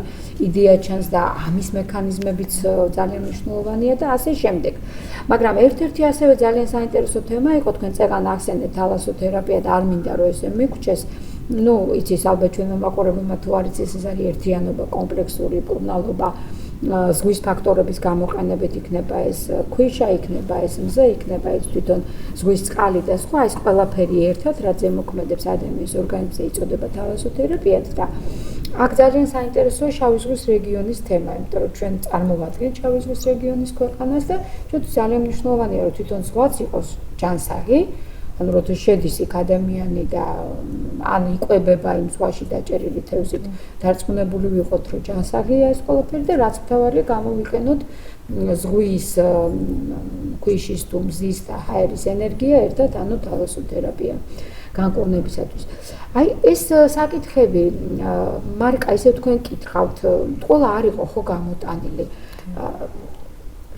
იდეა ჩანს და ამის მექანიზმებიც ძალიან მნიშვნელოვანია და ასე შემდეგ. მაგრამ ერთ-ერთი ასევე ძალიან საინტერესო თემა იყო თქვენ წეგან ახსენეთ თალასოთერაპია და არ მინდა რომ ესე მიგვრჩეს. ну, იცის ალბათ ჩვენ მომაყურებელმა თუ არ იცის, ეს არის ერთიანობა, კომპლექსური მკურნალობა, ზღვის ფაქტორების გამოყენებით იქნება ეს ქვიშა, იქნება ეს მზე, იქნება ეს თვითონ ზღვის წყალი და სხვა, ეს ყველაფერი ერთად, რაც ზემოქმედებს ადამიანის ორგანიზმზე, იწოდება თალასოთერაპიად და აქ ძალიან საინტერესოა შავი ზღვის რეგიონის თემა, იმიტომ რომ ჩვენ წარმოვადგენთ შავი ზღვის რეგიონის ქვეყანას და ჩვენთვის ძალიან მნიშვნელოვანია, რომ თვითონ ზღვაც იყოს ჯანსაღი. ანუ როცა შედის იქ ადამიანი და ან იკვებება იმ ზღვაში დაჭერილი თევზით, დარწმუნებული ვიყოთ, რომ ჯანსაღია ეს ყველაფერი და რაც მთავარია გამოვიყენოთ ზღვის ქვიშის თუ მზის და ჰაერის ენერგია ერთად, ანუ თალასოთერაპია განკურნებისათვის. აი ეს საკითხები, მარკა, ისე თქვენ კითხავთ, ყველა არ იყო ხო გამოტანილი.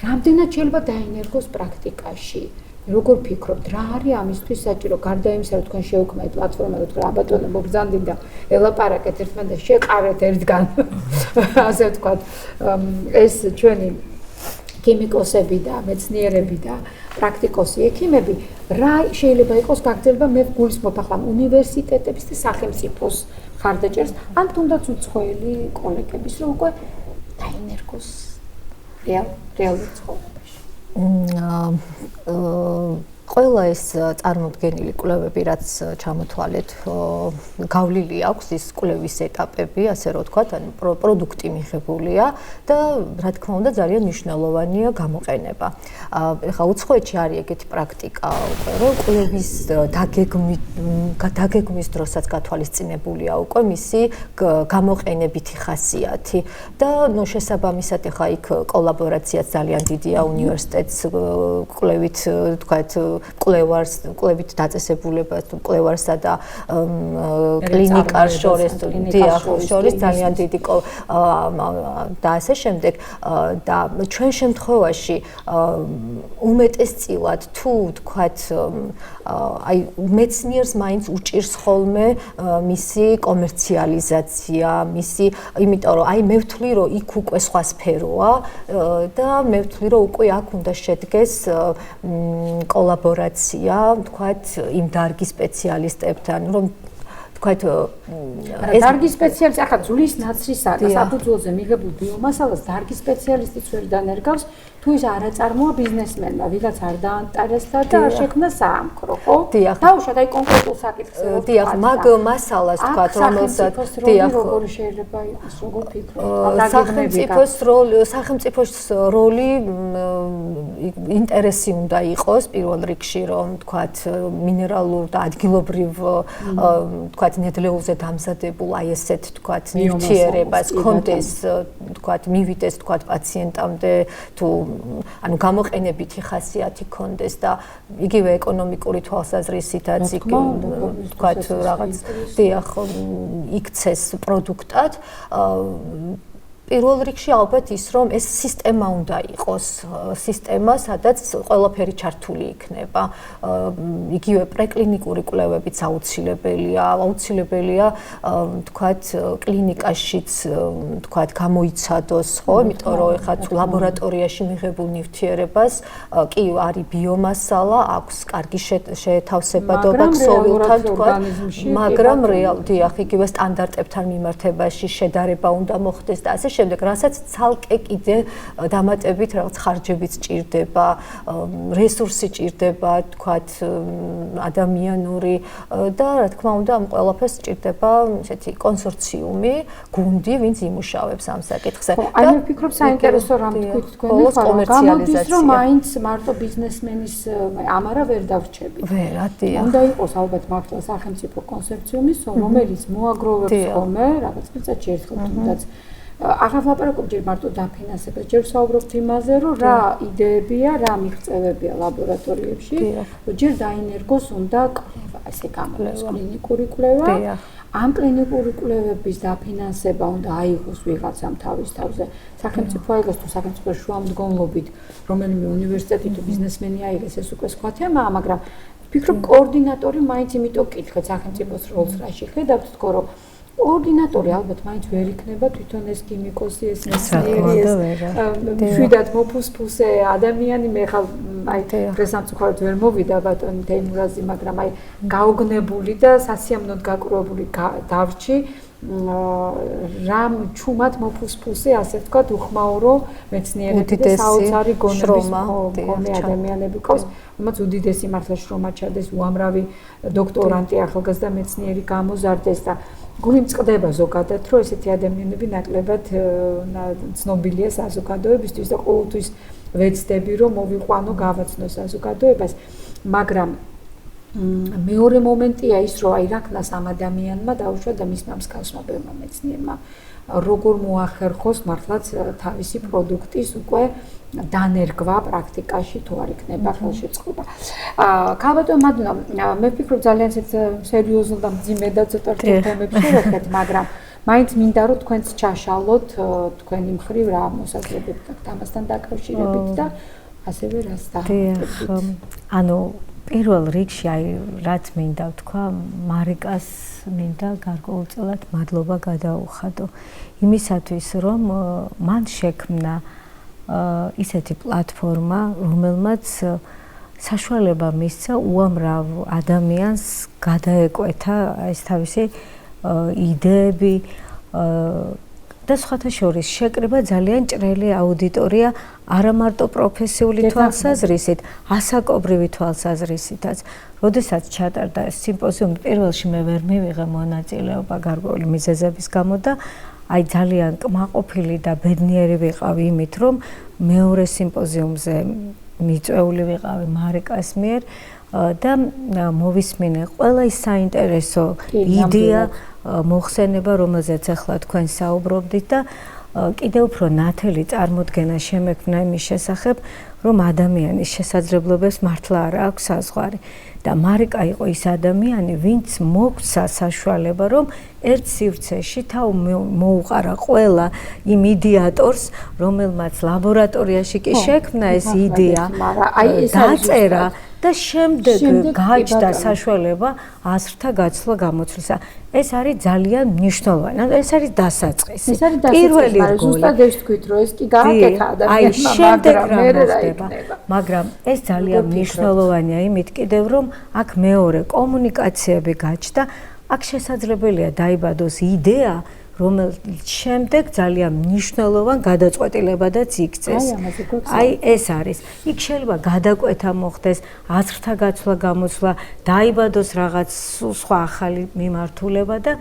რამდენად შეიძლება დაინერგოს პრაქტიკაში? როგორ ფიქრობთ, რა არის ამისთვის საჭირო? გარდა იმისა, რომ თქვენ შეუქმნით პლატფორმა, რომ თქვენ აბატონო მოგზანდით და ელაპარაკეთ ერთმანეთს და შეყარეთ ერთგან, ასე ვთქვათ, ეს ჩვენი ქიმიკოსები და მეცნიერები და პრაქტიკოსი ექიმები, რა შეიძლება იყოს გაგრძელება მე გულისხმობ ახლა უნივერსიტეტების და სახელმწიფოს ხარდაჭერს, ან თუნდაც უცხოელი კოლეგების, რომ უკვე დაინერგოს რეალურ ცხოვრებაში. ყველა ეს წარმოდგენილი კვლევები, რაც ჩამოთვალეთ, გავლილი აქვს ის კვლევის ეტაპები, ასე რომ ვთქვათ, ანუ პროდუქტი მიღებულია და რა თქმა უნდა ძალიან მნიშვნელოვანია გამოყენება. ეხლა უცხოეთში არის ეგეთი პრაქტიკა უკვე, რომ კვლევის დაგეგმვის დროსაც გათვალისწინებულია უკვე მისი გამოყენებითი ხასიათი და ნუ შესაბამისად ეხლა იქ კოლაბორაციაც ძალიან დიდია უნივერსიტეტს კვლევით, ვთქვათ, კვლევით დაწესებულებას, კვლევარსა და კლინიკას შორის ძალიან დიდი და ასე შემდეგ და ჩვენ შემთხვევაში უმეტესწილად თუ ვთქვათ აი მეცნიერს მაინც უჭირს ხოლმე მისი კომერციალიზაცია, მისი, იმიტომ რომ აი მე ვთვლი რომ იქ უკვე სხვა სფეროა და მე ვთვლი რომ უკვე აქ უნდა შედგეს კოლაბორაცია, ვთქვათ, იმ დარგის სპეციალისტებთან, რომ ვთქვათ, ეს დარგის სპეციალისტი ახლა ძვლის ნაცრისა და საფუძველზე მიღებულ ბიომასალას დარგის სპეციალისტიც ვერ დანერგავს, თუ ის არ აწარმოა ბიზნესმენმა, ვიღაც არ დაანტარესდა და არ შექმნა საამქრო, ხო? დაუშვათ აი კონკრეტულ საკითხს. დიახ, მაგ მასალას ვთქვათ, რომელსაც როგორ შეიძლება იყოს, როგორ ფიქრობთ? სახელმწიფოს როლი ინტერესი უნდა იყოს პირველ რიგში, რომ ვთქვათ, მინერალურ და ადგილობრივ ვთქვათ, ნედლეულზე დამზადებულ აი ესეთ ვთქვათ, ნივთიერებას კონდეს, ვთქვათ, მივიდეს ვთქვათ პაციენტამდე თუ ანუ გამოყენებითი ხასიათი კონდეს და იგივე ეკონომიკური თვალსაზრისითაც ვთქვათ რაღაც დიახ იქცეს პროდუქტად პირველ რიგში ალბათ ის რომ ეს სისტემა უნდა იყოს, სისტემა, სადაც ყველაფერი ჩართული იქნება. იგივე პრეკლინიკური კვლევებიც აუცილებელია, თქვათ, კლინიკაშიც, თქვათ, გამოიცადოს, ხო, იმიტომ რომ ეხლა ლაბორატორიაში მიღებულ ნივთიერებას კი არის ბიომასალა, აქვს კარგი შეთავსებადობა ქსოვილთან, თქვათ, მაგრამ დიახ, იგივე სტანდარტებთან მიმართებაში შედარება უნდა მოხდეს და ასე შემდეგ, რასაც ცალკე კიდე დამატებით რაღაც ხარჯებიც ჭირდება, რესურსი ჭირდება, თქვათ, ადამიანური და რა თქმა უნდა, ამ ყველაფერს ჭირდება ესეთი კონსორციუმი, გუნდი, ვინც იმუშავებს ამ საკითხზე. აი მე ვფიქრობ საინტერესო რამ თქვით თქვენ გამოდის რომ მაინც მარტო ბიზნესმენის ამარა ვერ დავრჩებით. ვერადია. უნდა იყოს ალბათ მართლა სახელმწიფო კონსორციუმი, რომელიც მოაგროვებს ხოლმე რაღაც წელიწადში ერთხელ თუნდაც აღარ ვლაპარაკობ ჯერ მარტო დაფინანსებას, ჯერ ვსაუბრობთ იმაზე, რომ რა იდეებია, რა მიღწევებია ლაბორატორიებში, ჯერ დაინერგოს უნდა კვლევა, ესე გამოდის კლინიკური კვლევა. ამ კლინიკური კვლევების დაფინანსება უნდა აიღოს ვიღაცამ თავის თავზე. სახელმწიფო აიღოს თუ სახელმწიფოს შუამდგომლობით, რომელიმე უნივერსიტეტი თუ ბიზნესმენი აიღეს, ეს უკვე სხვა თემაა, მაგრამ ვფიქრობ კოორდინატორი მაინც იმიტომ ვკითხეთ სახელმწიფოს როლს რაში ხედავთ თქო, რომ კოორდინატორი ალბათ მაინც ვერ იქნება თვითონ ეს ქიმიკოსი, ეს მეცნიერი, ეს მშვიდად მოფუსფუსე ადამიანი, მე ხალ აი პრესამწუხაროდ ვერ მოვიდა ბატონი თეიმურაზი, მაგრამ აი გაოგნებული და სასიამოვნოდ გაკურებული დავრჩი რამ ჩუმად მოფუსფუსე, ასე ვთქვათ, უხმაურო მეცნიერები და საოცარი გონების მქონე ადამიანები ყავს, რომელიც უდიდესი მართლა შრომა ჩადეს, უამრავი დოქტორანტი ახალგაზრდა მეცნიერი გამოზარდეს და გული მწყდება ზოგადად, რომ ესეთი ადამიანები ნაკლებად ცნობილია საზოგადოებისთვის და ყოველთვის ვეცდები, რომ მოვიყვანო, გავაცნო საზოგადოებას, მაგრამ მეორე მომენტია ის, რომ აი რაკნას ამ ადამიანმა დაუშვა და მისმა მსგავსმა ბევრმა მეცნიერმა როგორ მოახერხოს მართლაც თავისი პროდუქტის უკვე დანერგვა პრაქტიკაში თუ არ იქნება ხელშეწყობა. ქალბატონ მადუნა, მე ვფიქრობ ძალიან სერიოზულ და მძიმე და ცოტა რთულ თემებს შევეხეთ, მაგრამ მაინც მინდა რომ თქვენც ჩაშალოთ თქვენი მხრივ რა მოსაზრებები გაქვთ ამასთან დაკავშირებით და ასევე რას დაახერხებთ? ანუ პირველ რიგში აი რაც მინდა ვთქვა, მარიკას მინდა გარკვეულწილად მადლობა გადაუხადო იმისათვის, რომ მან შექმნა ისეთი პლატფორმა, რომელმაც საშუალება მისცა უამრავ ადამიანს გადაეკვეთა ეს თავისი იდეები და სხვათა შორის შეკრება ძალიან ჭრელი აუდიტორია არა მარტო პროფესიული თვალსაზრისით, ასაკობრივი თვალსაზრისითაც. როდესაც ჩატარდა ეს სიმპოზიუმი, პირველში მე ვერ მივიღე მონაწილეობა გარკვეული მიზეზების გამო და აი ძალიან კმაყოფილი და ბედნიერი ვიყავი იმით, რომ მეორე სიმპოზიუმზე მიწვეული ვიყავი მარიკას მიერ და მოვისმინე ყველა ის საინტერესო იდეა, მოხსენება, რომელზეც ახლა თქვენ საუბრობდით და კიდევ უფრო ნათელი წარმოდგენა შემექმნა იმის შესახებ, რომ ადამიანის შესაძლებლობებს მართლა არ აქვს საზღვარი. და მარიკა იყო ის ადამიანი, ვინც მოგცა საშუალება, რომ ერთ სივრცეში თავ მოუყარა ყველა იმ იდეატორს, რომელმაც ლაბორატორიაში კი შექმნა ეს იდეა, დაწერა და შემდეგ გააჩნდა საშუალება აზრთა გაცვლა გამოცვლისა. ეს არის ძალიან მნიშვნელოვანი. ანუ ეს არის დასაწყისი. პირველი რგოლი. ზუსტად ეს თქვით, რომ ეს კი გააკეთა ადამიანმა, მაგრამ ეს ძალიან მნიშვნელოვანია იმით კიდევ, რომ აქ მეორე კომუნიკაციები გაჩნდა, აქ შესაძლებელია დაიბადოს იდეა, რომელიც შემდეგ ძალიან მნიშვნელოვან გადაწყვეტილებადაც იქცეს. აი ეს არის. იქ შეიძლება გადაკვეთა მოხდეს, აზრთა გაცვლა გამოცვლა, დაიბადოს რაღაც სხვა ახალი მიმართულება და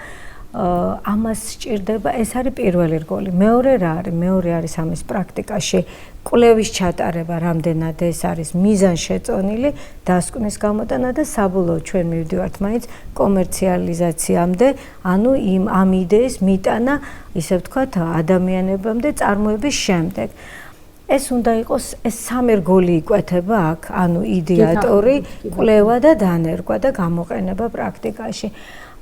ამას სჭირდება, ეს არის პირველი რგოლი. მეორე რა არის? მეორე არის ამის პრაქტიკაში კვლევის ჩატარება, რამდენად ეს არის მიზანშეწონილი, დასკვნის გამოტანა და საბოლოოდ ჩვენ მივდივართ მაინც კომერციალიზაციამდე, ანუ ამ იდეის მიტანა, ისე ვთქვათ, ადამიანებამდე წარმოების შემდეგ. ეს უნდა იყოს ეს სამი რგოლი იკვეთება აქ, ანუ იდეატორი, კვლევა და დანერგვა და გამოყენება პრაქტიკაში.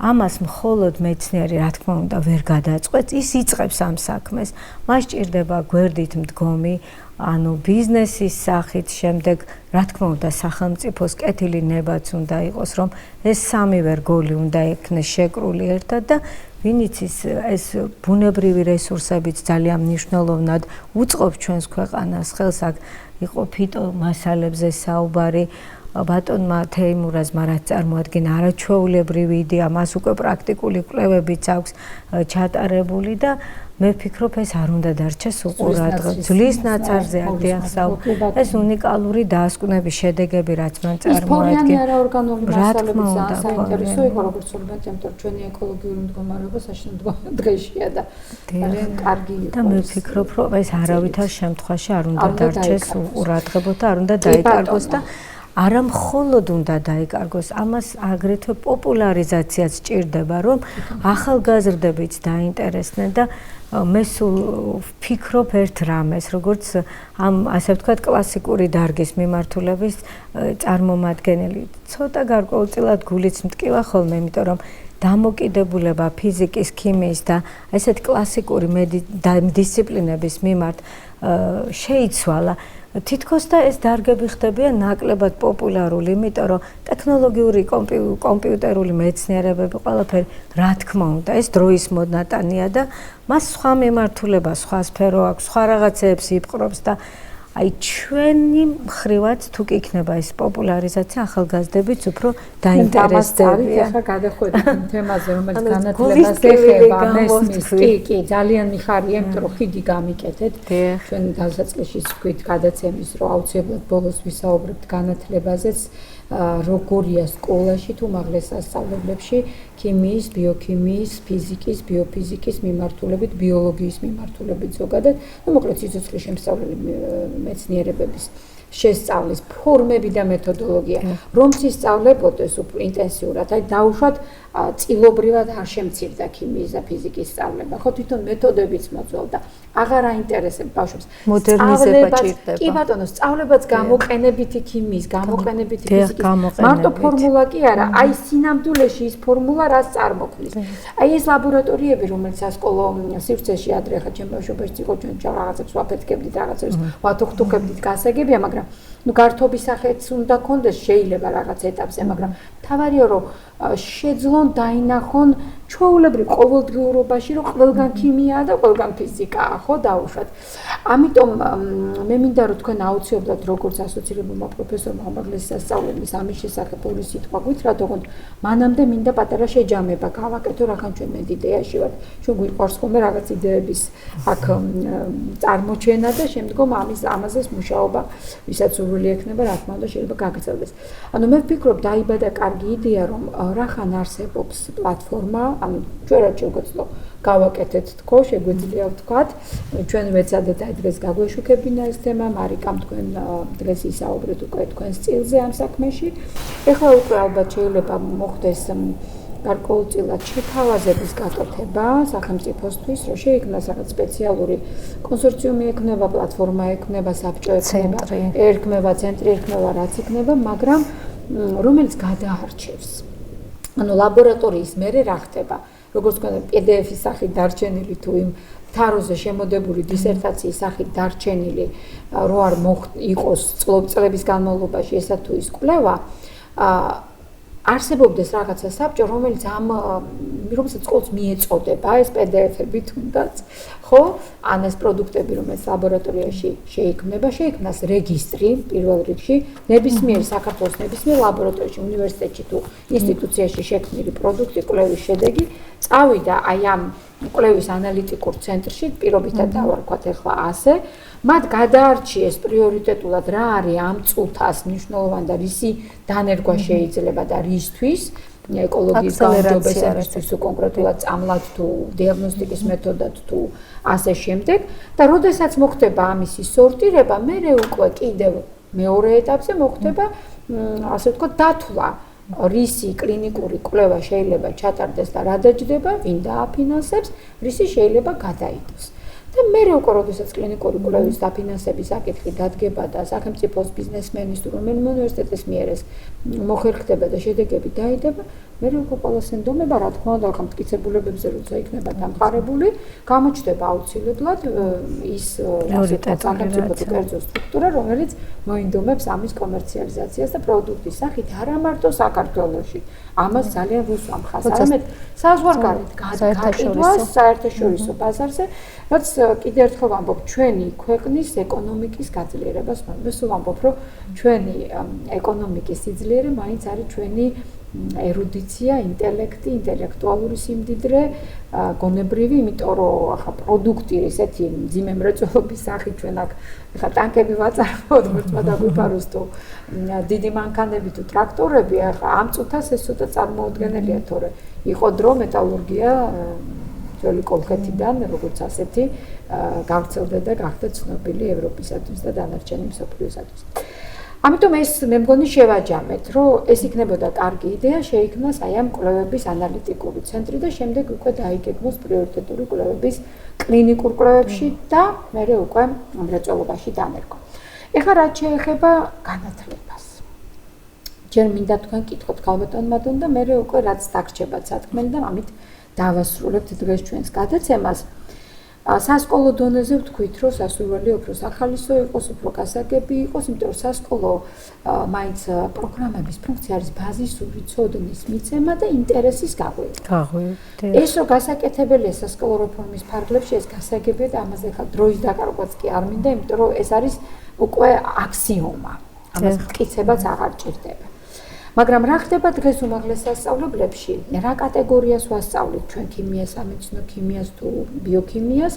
ამას მხოლოდ მეცნიერი, რა თქმა უნდა, ვერ გადაწყვეტს, ის იწყებს ამ საქმეს. მას სჭირდება გვერდით მდგომი, ანუ ბიზნესის სახით, შემდეგ, რა თქმა უნდა, სახელმწიფოს კეთილი ნებაც უნდა იყოს, რომ ეს სამივე რგოლი უნდა იქნეს შეკრული ერთად და ვინც ეს ბუნებრივი რესურსებიც ძალიან მნიშვნელოვნად უწყობს ჩვენს ქვეყანას ხელს, აქ იყო ფიტომასალებზე საუბარი, ბატონმა თეიმურაზმა რაც წარმოადგინა არაჩვეულებრივი იდეა, მას უკვე პრაქტიკული კვლევებიც აქვს ჩატარებული და მე ვფიქრობ, ეს არ უნდა დარჩეს უყურადღებო. ძვლის ნაცარზე აღსაუბრეთ. ეს უნიკალური დაასკვნების შედეგები, რაც მან წარმოადგინა. ის არაორგანული მასალების საინტერესო იყო, როგორც ვთქვათ, იმიტომ ჩვენი ეკოლოგიური მდგომარეობა საშინო დღეშია და ძალიან კარგი იყო. და მე ვფიქრობ, რომ ეს არავითარ შემთხვევაში არ უნდა დარჩეს უყურადღებო და არ უნდა დაიკარგოს და არა მხოლოდ უნდა დაიკარგოს, ამას აგრეთვე პოპულარიზაციაც სჭირდება, რომ ახალგაზრდებიც დაინტერესდნენ და მე სულ ვფიქრობ ერთ რამეს, როგორც ამ ასე ვთქვათ კლასიკური დარგის მიმართულების წარმომადგენელი. ცოტა გარკვეულწილად გულიც მტკივა ხოლმე, იმიტომ რომ დამოკიდებულება ფიზიკის, ქიმიის და ესეთ კლასიკური დისციპლინების მიმართ შეიცვალა. თითქოს და ეს დარგები ხდებიან ნაკლებად პოპულარული, იმიტომ რომ ტექნოლოგიური კომპიუტერული მეცნიერებები ყველაფერი, რა თქმა უნდა, ეს დროის მონატანია და მას სხვა მიმართულება, სხვა სფერო აქვს, სხვა რაღაცეებს იპყრობს და აი ჩვენი მხრივაც თუ კი იქნება ეს პოპულარიზაცია, ახალგაზრდებიც უფრო დაინტერესდებიან. ახლა გადახვედით იმ თემაზე, რომელიც განათლებას ეხება, მესმის, კი, ძალიან მიხარია, იმიტომ რომ ხიდი გამიკეთეთ. ჩვენ დასაწყისში ვთქვით გადაცემის, რომ აუცილებლად ბოლოს ვისაუბრებთ განათლებაზეც, როგორია სკოლაში თუ უმაღლეს სასწავლებლებში ქიმიის, ბიოქიმიის, ფიზიკის, ბიოფიზიკის მიმართულებით, ბიოლოგიის მიმართულებით ზოგადად, ну, მოკლედ სიცოცხლის შემსწავლელი მეცნიერებების შესწავლის ფორმები და მეთოდოლოგია, რომ ისწავლებოდეს ინტენსიურად, აი დაუშვათ წილობრივად არ შემცირდა ქიმიის და ფიზიკის სწავლება, ხო თვითონ მეთოდებიც მოძველდა. აღარ აინტერესებს ბავშვებს. მოდერნიზება ჭირდება. კი ბატონო, სწავლებაც გამოყენებითი ქიმიის, გამოყენებითი ფიზიკის. მარტო ფორმულა კი არა, აი სინამდვილეში ის ფორმულა რას წარმოქმნის. აი ეს ლაბორატორიები, რომელიც სასკოლო სივრცეში ადრე ხა ჩემ ბავშვობაში იყო ჩვენ რაღაცებს ვაფეთქებდით, რაღაცებს ვათუხთუქებდით, გასაგებია, მაგრამ ну გართობის სახეც უნდა კონდეს შეიძლება რაღაც ეტაპზე, მაგრამ თავარია რომ შეძლონ დაინახონ ჩვეულებრივ ყოველდღიურობაში რომ ყველგან ქიმიაა და ყველგან ფიზიკაა, ხო დაუშვათ. ამიტომ მე მინდა რომ თქვენ აუცილებლად როგორც ასოცირებულმა პროფესორმა უმაღლესი სასწავლებლის ამის შესახებ ორი სიტყვა გითხრათ, თქო მანამდე მინდა პატარა შეჯამება გავაკეთო, რახან ჩვენ მედიტეაში ვართ. ჩვენ გვიყვარს ხოლმე რაღაც იდეების აქ წარმოჩენა და შემდგომ ამაზე მუშაობა, ვისაც სურვილი ექნება, რა თქმა უნდა შეიძლება გაგრძელდეს. ანუ მე ვფიქრობ დაიბადა კარგი იდეა რომ რახან არსებობს პლატფორმა, ანუ ჩვენ რაც შეგვეძლო გავაკეთეთ თქო, შეგვიძლია ვთქვათ, ჩვენ ვეცადეთ აი დღეს გაგვეშუქებინა ეს თემა, მარიკამ თქვენ დღეს ისაუბრეთ უკვე თქვენს წილზე ამ საქმეში. ეხლა უკვე ალბათ შეიძლება მოხდეს გარკვეულწილად შეთავაზების გაკეთება სახელმწიფოსთვის, რომ შეიქმნას რაღაც სპეციალური კონსორციუმი ექნება, პლატფორმა ექნება, საბჭო ექნება, ერქმება ცენტრი ექნება, რაც იქნება, მაგრამ რომელიც გადაარჩევს. ანუ ლაბორატორიის მერე რა ხდება? როგორც თქვენ PDF-ის სახით დარჩენილი თუ იმ თაროზე შემოდებული დისერტაციის სახით დარჩენილი რო არ იყოს წლების განმავლობაში ესა თუ ის კვლევა, არსებობდეს რაღაცა საბჭო, რომელიც რომელსაც ყოველს მიეწოდება ეს PDF-ები თუნდაც, ხო? ან ეს პროდუქტები, რომელიც ლაბორატორიაში შეიქმნას რეგისტრი პირველ რიგში, ნებისმიერ საქართველოს ნებისმიერ ლაბორატორიაში, უნივერსიტეტში თუ ინსტიტუციაში შექმნილი პროდუქტი, კვლევის შედეგი წავიდა აი ამ კვლევის ანალიტიკურ ცენტრში, პირობითად დავარქვათ ახლა ასე, მათ გადაარჩიეს პრიორიტეტულად რა არის ამ წუთას მნიშვნელოვანი და რისი დანერგვა შეიძლება და რისთვის ეკოლოგიის გაუმჯობესებისთვის თუ კონკრეტულად წამლად თუ დიაგნოსტიკის მეთოდად თუ ასე შემდეგ და როდესაც მოხდება ამისი სორტირება, მერე უკვე კიდევ მეორე ეტაპზე მოხდება ასე ვთქვათ დათვლა რისი კლინიკური კვლევა შეიძლება ჩატარდეს და რა დაჯდება, ვინ დააფინანსებს, რისი შეიძლება გადაიდოს. და მერე უკვე როდესაც კლინიკური კვლევის დაფინანსების საკითხი დადგება და სახელმწიფოს ბიზნესმენის თუ რომელიმე უნივერსიტეტის მიერ ეს მოხერხდება და შედეგები დაიდება, მერე უკვე ყველა სენდომება, რა თქმა უნდა, მტკიცებულებებზე როცა იქნება დამყარებული, გამოჩნდება აუცილებლად ის სახელმწიფო თუ კერძო სტრუქტურა, რომელიც მოინდომებს ამის კომერციალიზაციას და პროდუქტის სახით არა მარტო საქართველოში. ამას ძალიან ვუსვამხას. არამედ საზღვარგარეთ გაყიდვას საერთაშორისო ბაზარზე, რაც კიდევ ერთხელ ვამბობ, ჩვენი ქვეყნის ეკონომიკის გაძლიერებას, მე სულ ვამბობ, რომ ჩვენი ეკონომიკის სიძლიერე მაინც არის ჩვენი ერუდიცია, ინტელექტი, ინტელექტუალური სიმდიდრე, გონებრივი, იმიტომ რომ ახლა პროდუქტი ესეთი მძიმე მრეწველობის სახით ჩვენ აქ ახლა ტანკები ვაწარმოოთ, მოწმა დაგვიფაროს თუ დიდი მანქანები თუ ტრაქტორები, ახლა ამ წუთას ეს ცოტა წარმოუდგენელია, თორე იყო დრო მეტალურგია ძველი კოლხეთიდან, როგორც ასეთი გავრცელდა და გახდა ცნობილი ევროპისათვის და დანარჩენი მსოფლიოსათვის. ამიტომ ეს მე მგონი შევაჯამეთ, რომ ეს იქნებოდა კარგი იდეა, შეიქმნას აი ამ კვლევების ანალიტიკური ცენტრი და შემდეგ უკვე დაიგეგმოს პრიორიტეტული კვლევების კლინიკურ კვლევებში და მერე უკვე მრეწველობაში დანერგვა. ეხლა რაც შეეხება განათლებას. ჯერ მინდა თქვენ კითხოთ ქალბატონ მადონ და მერე უკვე რაც დაგრჩებათ სათქმელი და ამით დავასრულებთ დღეს ჩვენს გადაცემას. სასკოლო დონეზე ვთქვით, რომ სასურველი უფრო სახალისო იყოს, უფრო გასაგები იყოს, იმიტომ რომ სასკოლო მაინც პროგრამების ფუნქცია არის ბაზისური ცოდნის მიცემა და ინტერესის გაღვივა. ეს რომ გასაკეთებელია სასკოლო რეფორმის ფარგლებში, ეს გასაგებია და ამაზე ხა დროის დაკარგვაც კი არ მინდა, იმიტომ რომ ეს არის უკვე აქსიომა. ამას მტკიცებაც აღარ ჭირდება. მაგრამ რა ხდება დღეს უმაღლეს სასწავლებლებში? რა კატეგორიას ვასწავლით ჩვენ ქიმიას, სამედიცინო ქიმიას თუ ბიოქიმიას?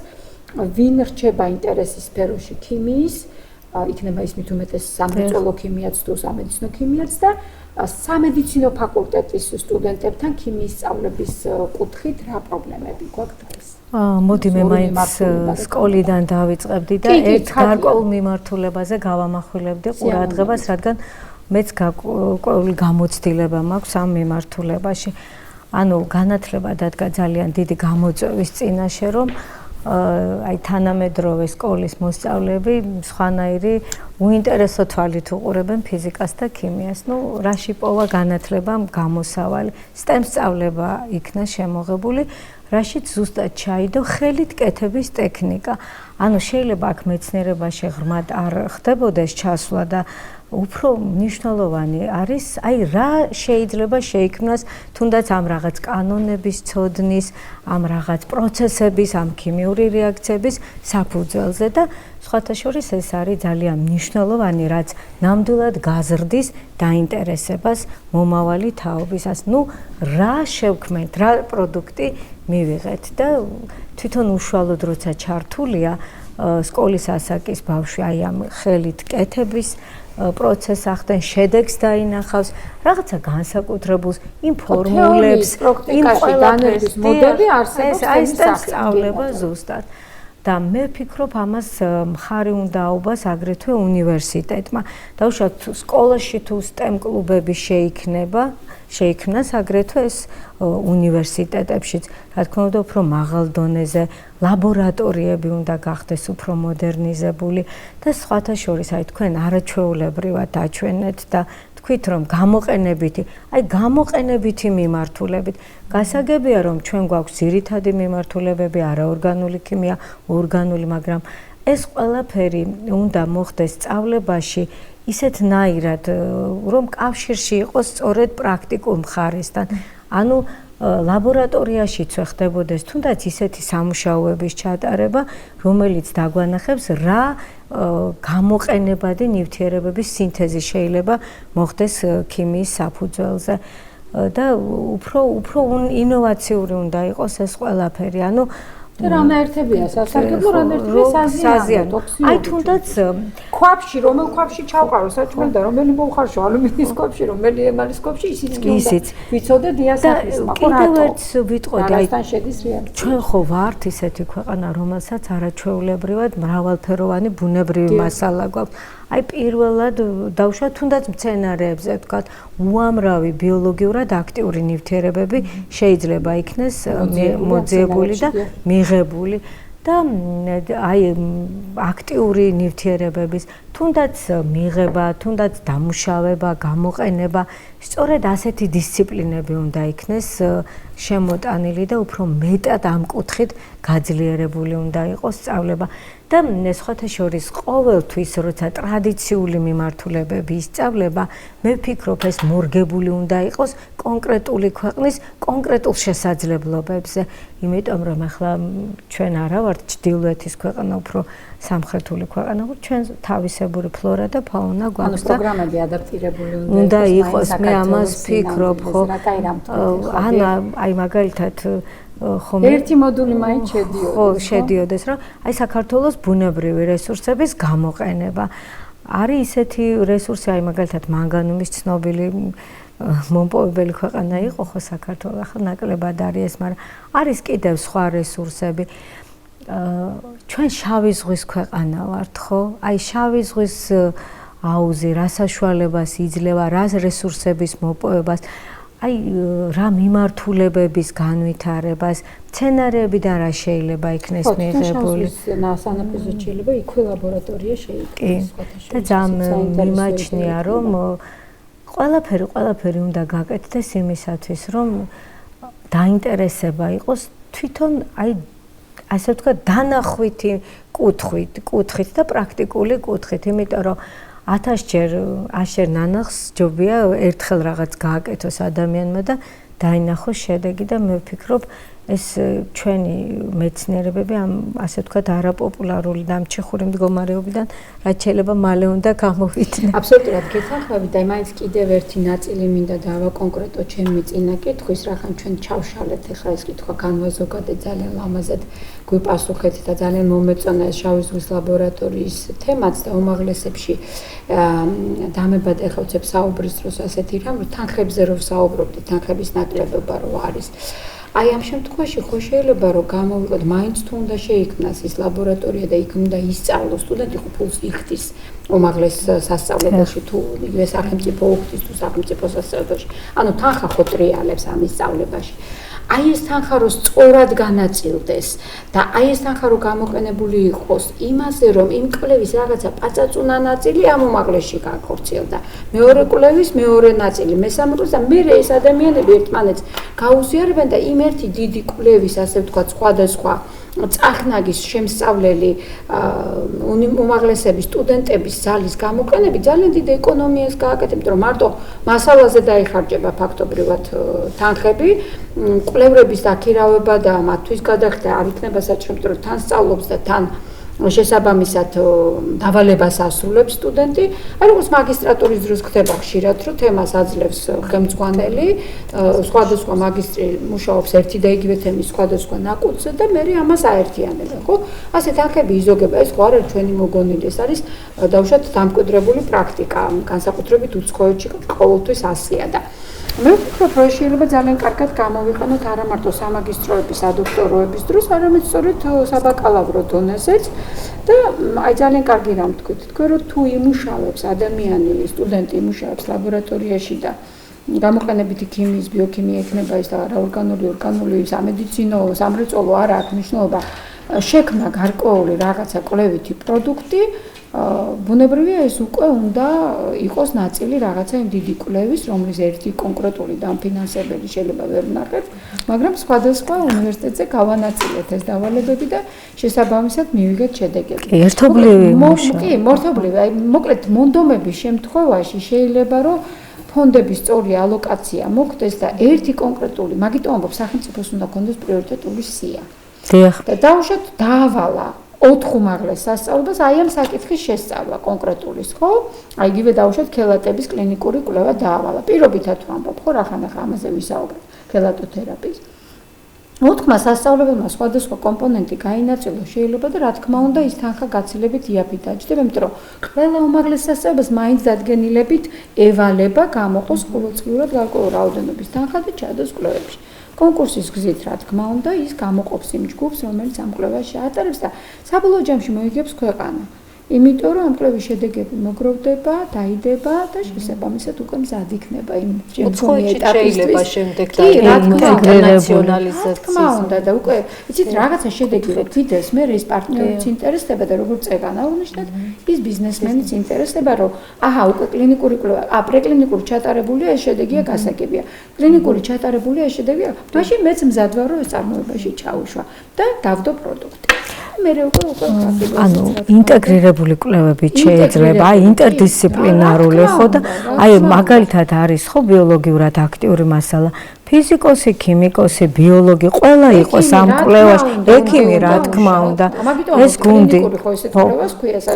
ვინ რჩება ინტერესის სფეროში ქიმიის? იქნება ის მით უმეტეს სამრეწველო ქიმიაც თუ სამედიცინო ქიმიაც და სამედიცინო ფაკულტეტის სტუდენტებთან ქიმიის სწავლების კუთხით რა პრობლემები გვაქვს დღეს? მოდი მე მაინც სკოლიდან დავიწყებდი და ერთ გარკვეულ მიმართულებაზე გავამახვილებდი ყურადღებას, რადგან მეც გარკვეული გამოცდილება მაქვს ამ მიმართულებაში. ანუ განათლება დადგა ძალიან დიდი გამოწვევის წინაშე, რომ აი თანამედროვე სკოლის მოსწავლეები სხვანაირი უინტერესო თვალით უყურებენ ფიზიკას და ქიმიას. ნუ რაში პოვა განათლება გამოსავალი, STEM სწავლება იქნა შემოღებული, რაშიც ზუსტად ჩაიდო ხელით კეთების ტექნიკა. ანუ შეიძლება აქ მეცნიერებაში ღრმად არ ხდებოდეს ჩასვლა და უფრო მნიშვნელოვანი არის, აი რა შეიძლება შეიქმნას თუნდაც ამ რაღაც კანონების ცოდნის, ამ რაღაც პროცესების, ამ ქიმიური რეაქციების საფუძველზე და სხვათა შორის ეს არის ძალიან მნიშვნელოვანი, რაც ნამდვილად გაზრდის დაინტერესებას მომავალი თაობისას. ნუ რა შევქმნით, რა პროდუქტი მივიღეთ და თვითონ უშუალოდ როცა ჩართულია სკოლის ასაკის ბავშვი აი ამ ხელით კეთების პროცესს ახდენ, შედეგს დაინახავს, რაღაცა განსაკუთრებულს, იმ ფორმულებს, იმ ყველაფერს მოდელი არსებობს ეს სწავლება ზუსტად. და მე ვფიქრობ, ამას მხარი უნდა აუბას აგრეთვე უნივერსიტეტმა. დაუშვათ სკოლაში თუ STEM კლუბები შეიქმნას აგრეთვე ეს უნივერსიტეტებშიც, რა თქმა უნდა, უფრო მაღალ დონეზე, ლაბორატორიები უნდა გახდეს უფრო მოდერნიზებული და სხვათა შორის, აი თქვენ არაჩვეულებრივად აჩვენეთ და თქვით რომ გამოყენებითი მიმართულებით გასაგებია რომ ჩვენ გვაქვს ძირითადი მიმართულებები არაორგანული ქიმია, ორგანული, მაგრამ ეს ყველაფერი უნდა მოხდეს სწავლებაში ისეთნაირად რომ კავშირში იყოს სწორედ პრაქტიკულ მხარესთან. ანუ ლაბორატორიაშიც ხდებოდეს თუნდაც ისეთი სამუშაოების ჩატარება, რომელიც დაგვანახებს რა გამოყენებადი ნივთიერებების სინთეზი შეიძლება მოხდეს ქიმიის საფუძველზე და უფრო ინოვაციური უნდა იყოს ეს ყველაფერი. ანუ რამე ერთებია სასარგებლო, რამე ერთებია საზიანო. აი თუნდაც ქვაბში, რომელ ქვაბში ჩავყარო საჭმელი და რომელი მოუხარშო ალუმინის ქვაბში, რომელი ემალის ქვაბში, ისიც კი უნდა ვიცოდე დიასახლის, მაგრამ კიდევ ერთ ვიტყოდი, აი შედის რეაქცია. ჩვენ ხო ვართ ისეთი ქვეყანა, რომელსაც არაჩვეულებრივად მრავალფეროვანი ბუნებრივი მასალა გვაქვს. აი პირველად დავუშვათ თუნდაც მცენარეებზე ვთქვათ, უამრავი ბიოლოგიურად აქტიური ნივთიერებები შეიძლება იქნეს მოძიებული და მიღებული და აი აქტიური ნივთიერებების თუნდაც მიღება, თუნდაც დამუშავება, გამოყენება, სწორედ ასეთი დისციპლინები უნდა იქნეს შემოტანილი და უფრო მეტად ამ კუთხით გაძლიერებული უნდა იყოს სწავლება. და სხვათა შორის ყოველთვის როცა ტრადიციული მიმართულებები ისწავლება, მე ვფიქრობ ეს მორგებული უნდა იყოს კონკრეტული ქვეყნის კონკრეტულ შესაძლებლობებზე. იმიტომ რომ ახლა ჩვენ არა ვართ ჩრდილოეთის ქვეყანა, უფრო სამხრეთული ქვეყანა, ჩვენ თავისებური ფლორა და ფაუნა გვაქვს და პროგრამები ადაპტირებული უნდა იყოს. მე ამას ვფიქრობ, ხო. აი მაგალითად ერთი მოდული მაინც შედიოდეს. ხო, შედიოდეს, რომ აი საქართველოს ბუნებრივი რესურსების გამოყენება. არის ისეთი რესურსი, აი მაგალითად მანგანუმის ცნობილი მომპოვებელი ქვეყანა იყო ხო საქართველო, ახლა ნაკლებად არის ეს, მაგრამ არის კიდევ სხვა რესურსები. ჩვენ შავი ზღვის ქვეყანა ვართ, ხო? აი შავი ზღვის აუზი რა საშუალებას იძლევა, რა რესურსების მოპოვებას, აი რა მიმართულებების განვითარებას, მცენარეებიდან რა შეიძლება იქნეს მიღებული. სანაპიროზე შეიძლება იქვე ლაბორატორია შეიქმნას. და ძალიან მიმაჩნია რომ ყველაფერი უნდა გაკეთდეს იმისათვის, რომ დაინტერესება იყოს თვითონ აი ასე ვთქვათ დანახვითი კუთხით და პრაქტიკული კუთხით, იმიტომ რომ 1000 ნანახს ჯობია ერთხელ რაღაც გააკეთოს ადამიანმა და დაინახოს შედეგი და მე ვფიქრობ ეს ჩვენი მეცნიერებები ამ ასე ვთქვათ არაპოპულარული და ამჩეხური მდგომარეობიდან რაც შეიძლება მალე უნდა გამოვიდნენ. აბსოლუტურად გეთანხმებით და მაინც კიდევ ერთი ნაწილი მინდა დავაკონკრეტო ჩემი წინა კითხვის, რახან ჩვენ ჩავშალეთ ახლა ეს კითხვა განვაზოგადეთ ძალიან ლამაზად გვიპასუხეთ და ძალიან მომეწონა ეს შავი ზღვის ლაბორატორიის თემაც და უმაღლესებში დამებად ეხავცებ საუბრის დროს ასეთი რამ, თანხებზე რომ საუბრობდით, თანხების ნაკლებობა რო არის. აი ამ შემთხვევაში ხო შეიძლება რომ გამოვიყოთ მაინც თუ უნდა შეიქმნას ის ლაბორატორია და იქ უნდა ისწავლოს სტუდენტი ხო ფულს იხდის უმაღლეს სასწავლებელში თუ იგივე სახელმწიფო უხდის თუ სახელმწიფო სასწავლებელში ანუ თანხა ხო ტრიალებს ამ ისწავლებაში აი ეს თანხა რო სწორად განაწილდეს და აი ეს თანხა რო გამოყენებული იყოს იმაზე რომ იმ კვლევის რაღაცა პაწაწუნა ნაწილი ამ უმაღლესში გაქორწილდა მეორე კვლევის მეორე ნაწილი მესამე და მერე ეს ადამიანები ერთმანეთს გაუზიარებენ და იმ ერთი დიდი კვლევის ასე ვთქვათ სხვადასხვა წახნაგის შემსწავლელი უმაღლესების სტუდენტების ზალის გამოყენები ძალიან დიდ ეკონომიას გააკეთებთ რომ მარტო მასალაზე დაიხარჯება ფაქტობრივად თანხები კვლევრების დაქირავება და მათთვის გადახდა არ იქნება საჭირო რომ თან სწავლობს და თან შესაბამისად დავალებას ასრულებს სტუდენტი აი როგორც მაგისტრატურის დროს ხდება ხშირად რომ თემას აძლევს ხელმძღვანელი სხვადასხვა მაგისტრი მუშაობს ერთი და იგივე თემის სხვადასხვა ნაკუთზე და მე ამას აერთიანებენ ხო ასე თანხები იზოგება ეს ხო არ არის ჩვენი მოგონილი ეს არის დავუშვათ დამკვიდრებული პრაქტიკა განსაკუთრებით უცხოეთში ყოველთვის ასეა და მე ვფიქრობ რომ შეიძლება ძალიან კარგად გამოვიყენოთ არა მარტო სამაგისტროების სადოქტოროების დროს არამედ სწორედ საბაკალავრო დონეზეც და აი ძალიან კარგი რამ თქვენ რომ თუ იმუშავებს ადამიანი სტუდენტი იმუშავებს ლაბორატორიაში და გამოყენებითი ქიმიის ბიოქიმია იქნება ის და ორგანული სამედიცინო სამრეწველო არ აქვს მნიშვნელობა შექმნა გარკვეული რაღაცა კვლევითი პროდუქტი ბუნებრივია ეს უკვე უნდა იყოს ნაწილი რაღაცა იმ დიდი კვლევის რომლის ერთი კონკრეტული დამფინანსებელი შეიძლება ვერ ვნახეთ მაგრამ სხვადასხვა უნივერსიტეტზე გავანაწილეთ ეს დავალებები და შესაბამისად მივიღეთ შედეგები ერთობლივი კი მორთობლივი აი მოკლედ მონდომების შემთხვევაში შეიძლება რომ ფონდების სწორი ალოკაცია მოხდეს და ერთი კონკრეტული მაგიტომ ამბობ სახელმწიფოს უნდა კონდეს პრიორიტეტული სია და დავუშვათ დაავალა 4 უმაღლეს სასწავლებას აი ამ საკითხის შესწავლა კონკრეტულის ხო? აი იგივე დავუშვათ ქელატების კლინიკური კვლევა დაავალა. პირობითად თუ ამბობ ხო რახანახა ამაზე ვისაუბრებ ქელატოთერაპიის. 4 სასწავლებელმა სხვადასხვა კომპონენტი გაინაწილოს შეიძლება და რა თქმა უნდა ის თანხა გაცილებით იაფი დაჯდება, იმიტომ რომ ყველა უმაღლეს სასწავლებას მაინც დადგენილებით ევალება გამოყოს ყოველწლიურად გარკვეული რაოდენობის თანხა და ჩადოს კვლევებში. კონკურსის გზით რა თქმა უნდა ის გამოყოფს იმ ჯგუფს რომელიც ამ კვლევას შეატარებს და საბოლოო ჯამში მოიგებს ქვეყანა იმიტომ რომ ამ კვლევის შედეგები მოგროვდება, დაიდება და შესაბამისად უკვე მზად იქნება იმ უცხოეთში შეიძლება შემდეგ ინტერნაციონალიზაციის. თქმა უნდა და უკვე იცით რაღაცა შედეგი რო თვითეს მე ის პარტნიორიც ინტერესდება და როგორც წეგან აღნიშნეთ ის ბიზნესმენიც ინტერესდება რომ აჰა უკვე კლინიკური კვლევა პრეკლინიკური ჩატარებულია ეს შედეგია გასაგებია კლინიკური ჩატარებულია ეს შედეგია მაშინ მეც მზად ვარ რომ ეს წარმოებაში ჩავუშვა და დავდო პროდუქტი ანუ ინტეგრირებული კვლევები შეიძლება, აი ინტერდისციპლინარული ხო და აი მაგალითად არის ხო ბიოლოგიურად აქტიური მასალა, ფიზიკოსი, ქიმიკოსი, ბიოლოგი, ყველა იყოს ამ კვლევაში, ექიმი რა თქმა უნდა. ეს გუნდი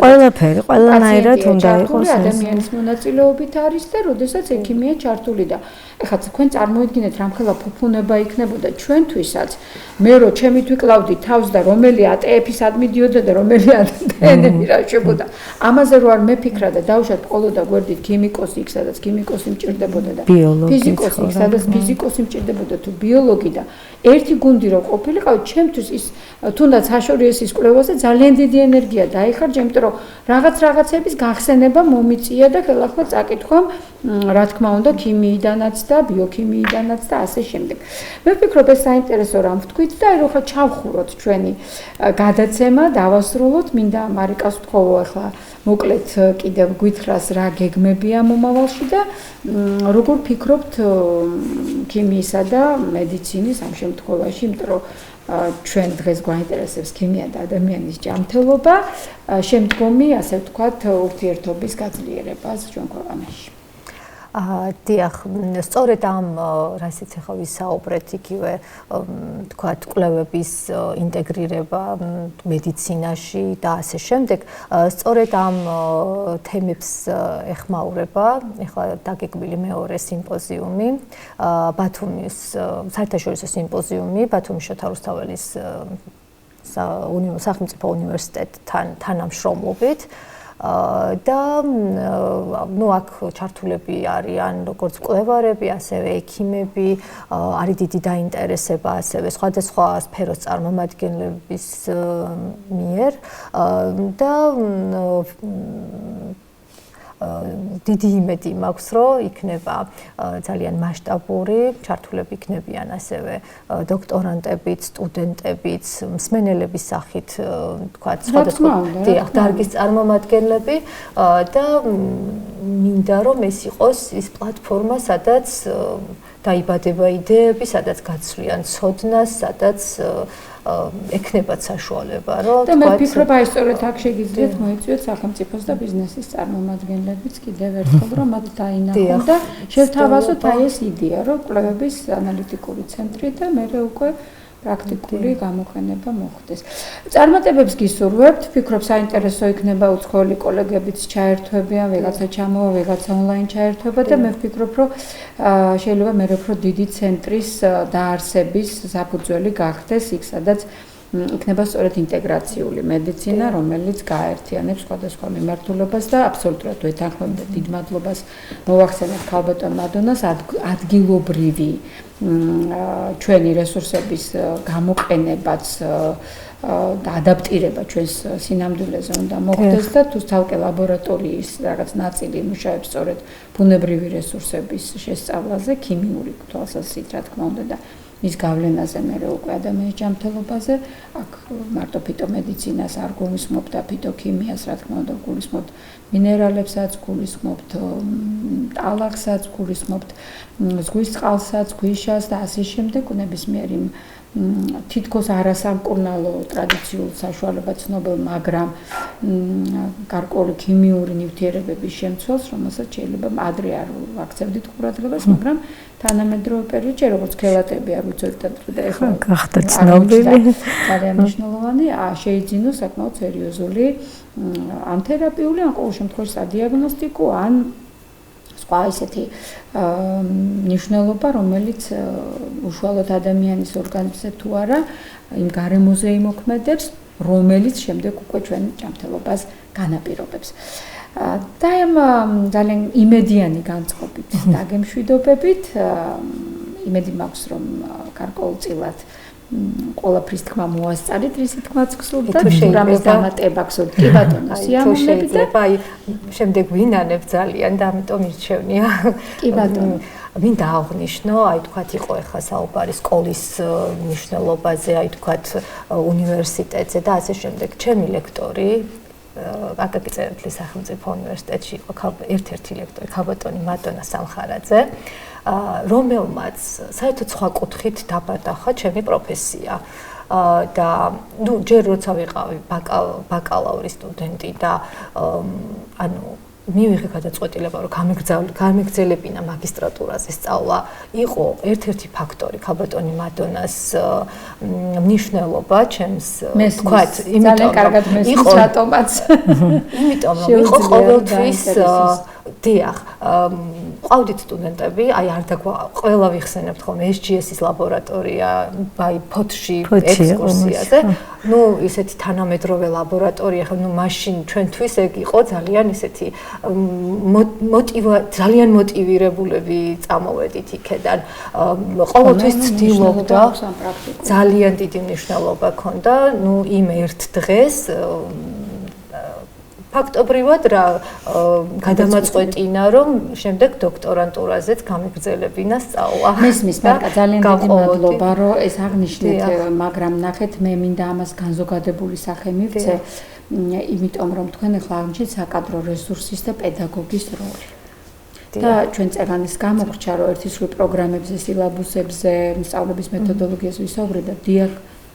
ყველაფერი, ყველანაირად უნდა იყოს ეს. ადამიანის მონაწილეობით არის და როდესაც ექიმია ჩართული და ეხლა თქვენ წარმოიდგინეთ რამხელა ფუფუნება იქნებოდა ჩვენთვისაც მე რო ჩემი თვიკლავდი თავს და რომელი ATF-ად მიდიოდა და რომელი ATN-ები რა შეებოდა ამაზე რო არ მეფიქრა და დავუშვათ ყოლოდა გვერდით ქიმიკოსი იქ სადაც ქიმიკოსი მჭირდებოდა და ფიზიკოსი იქ სადაც ფიზიკოსი მჭირდებოდა თუ ბიოლოგი და ერთი გუნდი რო ყოფილიყავით ჩემთვის ის თუნდაც ჰაშორიესის კვლევაზე ძალიან დიდი ენერგია დაიხარჯა იმიტომ რომ რაღაცების გახსენება მომიწია და ხელახლა წაკითხვა რა თქმა უნდა ქიმიიდანაც და ბიოქიმიიდანაც და ასე შემდეგ. მე ვფიქრობ ეს საინტერესო რამ ვთქვით და აი რო ხა ჩავხუროთ ჩვენი გადაცემა დავასრულოთ მინდა მარიკას ვთხოვო ახლა მოკლედ კიდევ გვითხრას რა გეგმებია მომავალში და როგორ ფიქრობთ ქიმიისა და მედიცინის ამ შემთხვევაში იმიტომ რომ ჩვენ დღეს გვაინტერესებს ქიმია და ადამიანის ჯანმრთელობა შემდგომი ასე ვთქვათ ურთიერთობის გაძლიერებას ჩვენ ქვეყანაში. დიახ, სწორედ ამ რასაც ახლა ვისაუბრეთ, იგივე თქვათ კვლევების ინტეგრირება მედიცინაში და ასე შემდეგ, სწორედ ამ თემებს ეხმაურება, ახლა დაგეგმილი მეორე სიმპოზიუმი, ბათუმის საერთაშორისო სიმპოზიუმი, ბათუმის შოთა რუსთაველის სახელმწიფო უნივერსიტეტთან თანამშრომლობით. და ნუ აქ ჩართულები არიან როგორც მკვლევარები, ასევე ექიმები, არის დიდი დაინტერესება ასევე სხვადასხვა სფეროს წარმომადგენლების მიერ და დიდი იმედი მაქვს, რომ იქნება ძალიან მასშტაბური, ჩართულები იქნებიან ასევე დოქტორანტებიც, სტუდენტებიც, მსმენელების სახით, თქვათ, სხვადასხვა დარგის წარმომადგენლები და მინდა რომ ეს იყოს ის პლატფორმა, სადაც დაიბადება იდეები, სადაც გაცვლიან ცოდნას, სადაც ექნებათ საშუალება, რომ და მე ვფიქრობ, აი სწორედ აქ შეგიძლიათ მოიწვიოთ სახელმწიფოს და ბიზნესის წარმომადგენლებიც კიდევ ერთხელ, რომ მათ დაინახონ და შევთავაზოთ აი ეს იდეა, რომ კვლევების ანალიტიკური ცენტრი და მეორე უკვე პრაქტიკული გამოყენება მოხდეს. წარმატებებს გისურვებთ, ვფიქრობ, საინტერესო იქნება უცხოელი კოლეგებიც ჩაერთვებიან, ვიღაცა ჩამოვა, ვიღაცა ონლაინ ჩაერთვება და მე ვფიქრობ, რომ შეიძლება მე ვფიქრობ, დიდი ცენტრის დაარსების საფუძველი გახდეს იქ, სადაც იქნება სწორედ ინტეგრაციული მედიცინა, რომელიც გააერთიანებს სხვადასხვა მიმართულებას და აბსოლუტურად ვეთანხმებთ დიდ მადლობას მოვახსენებთ ქალბატონ მადონას ადგილობრივი ჩვენი რესურსების გამოყენებაც და ადაპტირება ჩვენს სინამდვილეზე უნდა მოხდეს და თუ თავკე ლაბორატორიის რაღაც ნაწილი იმუშავებს სწორედ ბუნებრივი რესურსების შესწავლაზე, ქიმიური თვალსაზრისით, რა თქმა უნდა და მის გავლენაზე მე უკვე ადამიანის ჯანმრთელობაზე, აქ მარტო ფიტომედიცინას არ გულისხმობთ და ფიტოქიმიას, რა თქმა უნდა, გულისხმობთ მინერალებსაც, გულისხმობთ ტალახსაც, გულისხმობთ ზღვის წყალსაც, ქვიშას და ასე შემდეგ, ნებისმიერ იმ თითქოს არასამკურნალო ტრადიციულ საშუალებად ცნობილ, მაგრამ გარკვეული ქიმიური ნივთიერებების შემცველს, რომელსაც შეიძლება ადრე არ ვაქცევდით ყურადღებას, მაგრამ თანამედროვე პერიოდში, როგორც ქელატები არ ვიცოდით და ეხლა გახდა ცნობილი, ძალიან მნიშვნელოვანი, შეიძინოს საკმაოდ სერიოზული ან თერაპიული, ან ყოველ შემთხვევაში სადიაგნოსტიკო, ან სხვა ისეთი მნიშვნელობა, რომელიც უშუალოდ ადამიანის ორგანიზმზე თუ არა, იმ გარემოზე იმოქმედებს, რომელიც შემდეგ უკვე ჩვენ ჯანმრთელობას განაპირობებს. და ამ ძალიან იმედიანი განწყობით დაგემშვიდობებით, იმედი მაქვს, რომ გარკვეულწილად ყველაფრის თქმა მოასწარით, რისი თქმაც გსურთ და რამის დამატება გსურთ. კი ბატონო, სიამოვნებით და აი შემდეგ ვინანებ ძალიან და ამიტომ ირჩევნია. კი ბატონო. ვინ დააღნიშნო, აი თქვათ იყო ახლა საუბარი სკოლის მნიშვნელობაზე, აი თქვათ უნივერსიტეტზე და ასე შემდეგ. ჩემი ლექტორი აკაკი წერეთლის სახელმწიფო უნივერსიტეტში იყო ერთ-ერთი ლექტორი ქალბატონი მადონა სამხარაძე, რომელმაც საერთოდ სხვა კუთხით დაბადახა ჩემი პროფესია. და ნუ ჯერ როცა ვიყავი ბაკალავრის სტუდენტი და ანუ მივიღე გადაწყვეტილება, რომ გამეგრძელებინა მაგისტრატურაზე სწავლა, იყო ერთ-ერთი ფაქტორი ქალბატონი მადონას მნიშვნელობა ჩემს თქვათ, ძალიან კარგად მესმის რატომაც. იმიტომ რომ იყო ყოველთვის დიახ, ყავდით სტუდენტები, აი არ ყველა ვიხსენებთ ხოლმე SGS-ის ლაბორატორია, აი ფოთში ექსკურსიაზე. ნუ ისეთი თანამედროვე ლაბორატორია, ხო ნუ მაშინ ჩვენთვის ეგ იყო ძალიან ისეთი ძალიან მოტივირებულები წამოვედით იქედან. ყოველთვის ცდილობდა, ძალიან დიდი მნიშვნელობა ჰქონდა, ნუ იმ ერთ დღეს ფაქტობრივად რა გადამაწყვეტინა, რომ შემდეგ დოქტორანტურაზეც გამიგრძელებინა სწავლა. მესმის მარკა, ძალიან დიდი მადლობა, რომ ეს აღნიშნეთ, მაგრამ ნახეთ, მე მინდა ამას განზოგადებული სახე მივცე, იმიტომ რომ თქვენ ახლა აღნიშნეთ საკადრო რესურსის და პედაგოგის როლი. და ჩვენ წერანის გამოგვრჩა, რომ ერთისრული პროგრამებზე, სილაბუსებზე, სწავლების მეთოდოლოგიაზე ვისაუბრებთ, დიახ,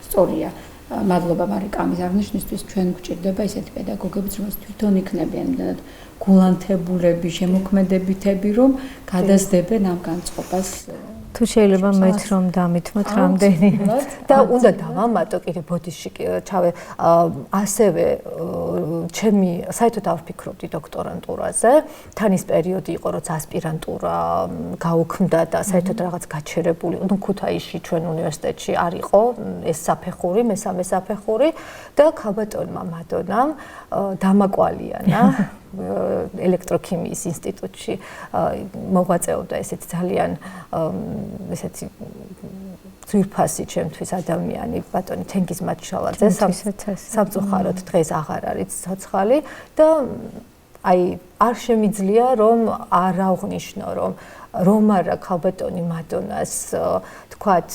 სწორია. მადლობა მარიკა ამის აღნიშვნისთვის, ჩვენ გვჭირდება ისეთი პედაგოგებიც, რომელსაც თვითონ იქნებიან იმდანად გულანთებულები, შემოქმედებითები, რომ გადასდებენ ამ განწყობას. თუ შეიძლება მეც რომ დამითმოთ რამდენი და უნდა დავამატო კიდე ბოდიში ჩავე ასევე ჩემი საერთოდ არ ვფიქრობდი დოქტორანტურაზე თან ის პერიოდი იყო როცა ასპირანტურა გაუქმდა და საერთოდ რაღაც გაჩერებული ნუ ქუთაისში ჩვენ უნივერსიტეტში არ იყო ეს საფეხური მესამე საფეხური და ქალბატონმა მადონამ დამაკვალიანა ელექტროქიმიის ინსტიტუტში მოღვაწეობდა ესეთი ძალიან ესეთი ძვირფასი ჩემთვის ადამიანი ბატონი თენგიზ მაჩალაძე სამწუხაროდ დღეს აღარ არის ცოცხალი და აი არ შემიძლია რომ არ აღვნიშნო რომ არა ქალბატონი მადონას თქვათ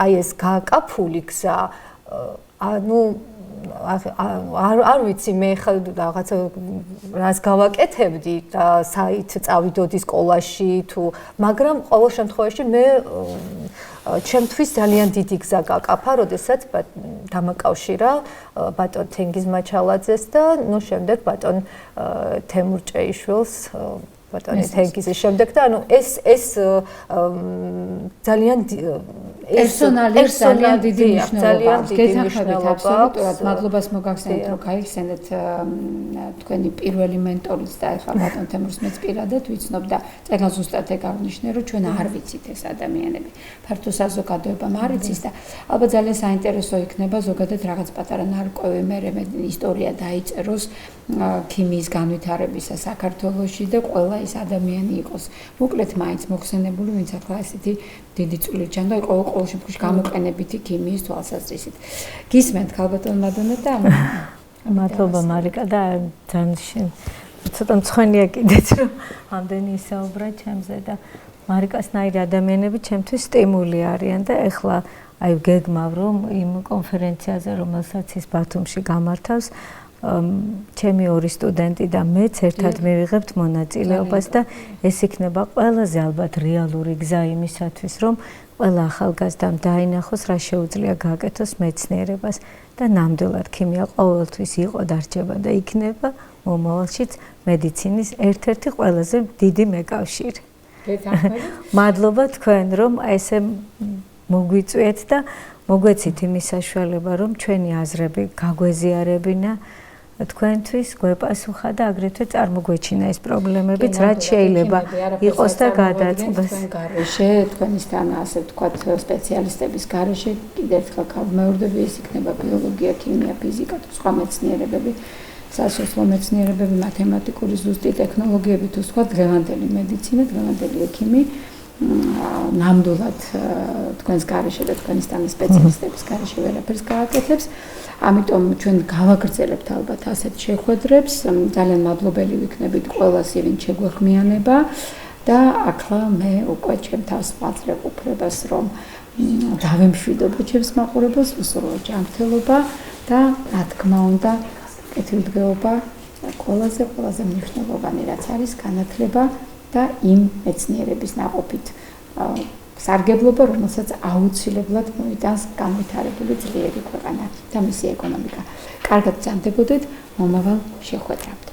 აი ეს გააკაფული გზა ანუ არ ვიცი მე რაღაცა რას გავაკეთებდი და საით წავიდოდი სკოლაში თუ მაგრამ ყოველ შემთხვევაში მე ჩემთვის ძალიან დიდი გზა გააკაფა, როდესაც დამაკავშირა ბატონ თენგიზ მაჩალაძეს და ნუ შემდეგ ბატონ თემურ ჭეიშვილს ბატონი თენგიზის შემდეგ და ანუ ეს ძალიან პერსონალებს ძალიან დიდი მნიშვნელობა აქვს. გეთანხმებით აბსოლუტურად მადლობას მოგახსენეთ რომ გაიხსენეთ თქვენი პირველი მენტორიც და ახლა ბატონ თემურს მეც პირადად ვიცნობ და წეგან ზუსტად ეგ აღნიშნე რომ ჩვენ არ ვიცით ეს ადამიანები. ფართო საზოგადოებამ არ იცის და ალბათ ძალიან საინტერესო იქნება ზოგადად რაღაც პატარა ნარკვევი მე ისტორია დაიწეროს ქიმიის განვითარებისა საქართველოში და ყველა ის ადამიანი იყოს მოკლედ მაინც მოხსენებული ვინც ახლა ესეთი დიდი წვლილი ჩანდა ყოველ შემთხვევაში გამოყენებითი ქიმიის თვალსაზრისით. გისმენთ ქალბატონ მადონა და მადლობა მარიკა და ძალიან ცოტა მწვენია კიდეც რომ ამდენი ისაუბრა ჩემზე და მარიკასნაირი ადამიანები ჩემთვის სტიმული არიან და ეხლა აი გეგმავ რომ იმ კონფერენციაზე რომელსაც ის ბათუმში გამართავს ჩემი ორი სტუდენტი და მეც ერთად მივიღებთ მონაწილეობას და ეს იქნება ყველაზე ალბათ რეალური გზა იმისათვის რომ ყველა ახალგაზრდამ დაინახოს რა შეუძლია გააკეთოს მეცნიერებას და ნამდვილად ქიმია ყოველთვის იყო დარჩება და იქნება მომავალშიც მედიცინის ერთ-ერთი ყველაზე დიდი მეკავშირი. მადლობა თქვენ რომ ესე მოგვიწვიეთ და მოგვეცით იმის საშუალება რომ ჩვენი აზრები გაგვეზიარებინა თქვენთვის გვეპასუხა და აგრეთვე წარმოგვეჩინა ეს პრობლემებიც რაც შეიძლება იყოს და გადაწყდეს. თქვენ გარეშე თქვენისთან ასე ვთქვათ სპეციალისტების გარეშე კიდევ ერთხელ გავმეორდები ეს იქნება ბიოლოგია, ქიმია, ფიზიკა თუ სხვა მეცნიერებები, სასოფლო მეცნიერებები, მათემატიკური ზუსტი ტექნოლოგიები თუ სხვა დღევანდელი მედიცინა, დღევანდელი ექიმი ნამდვილად თქვენს გარეშე და თქვენისთან სპეციალისტების გარეშე ვერაფერს გააკეთებს. ამიტომ ჩვენ გავაგრძელებთ ალბათ ასეთ შეხვედრებს. ძალიან მადლობელი ვიქნებით ყველას ვინც შეგვეხმიანება და ახლა მე უკვე ჩემ თავს ვაძლევ უფლებას რომ დავემშვიდობო ჩემს მაყურებელს, უსურვო ჯანმრთელობა და რა თქმა უნდა კეთილდღეობა ყველაზე მნიშვნელოვანი რაც არის განათლება და იმ მეცნიერების ნაყოფით სარგებლობა, რომელსაც აუცილებლად მოიტანს განვითარებული ძლიერი ქვეყანა და მისი ეკონომიკა. კარგად ბრძანდებოდეთ მომავალ შეხვედრამდე.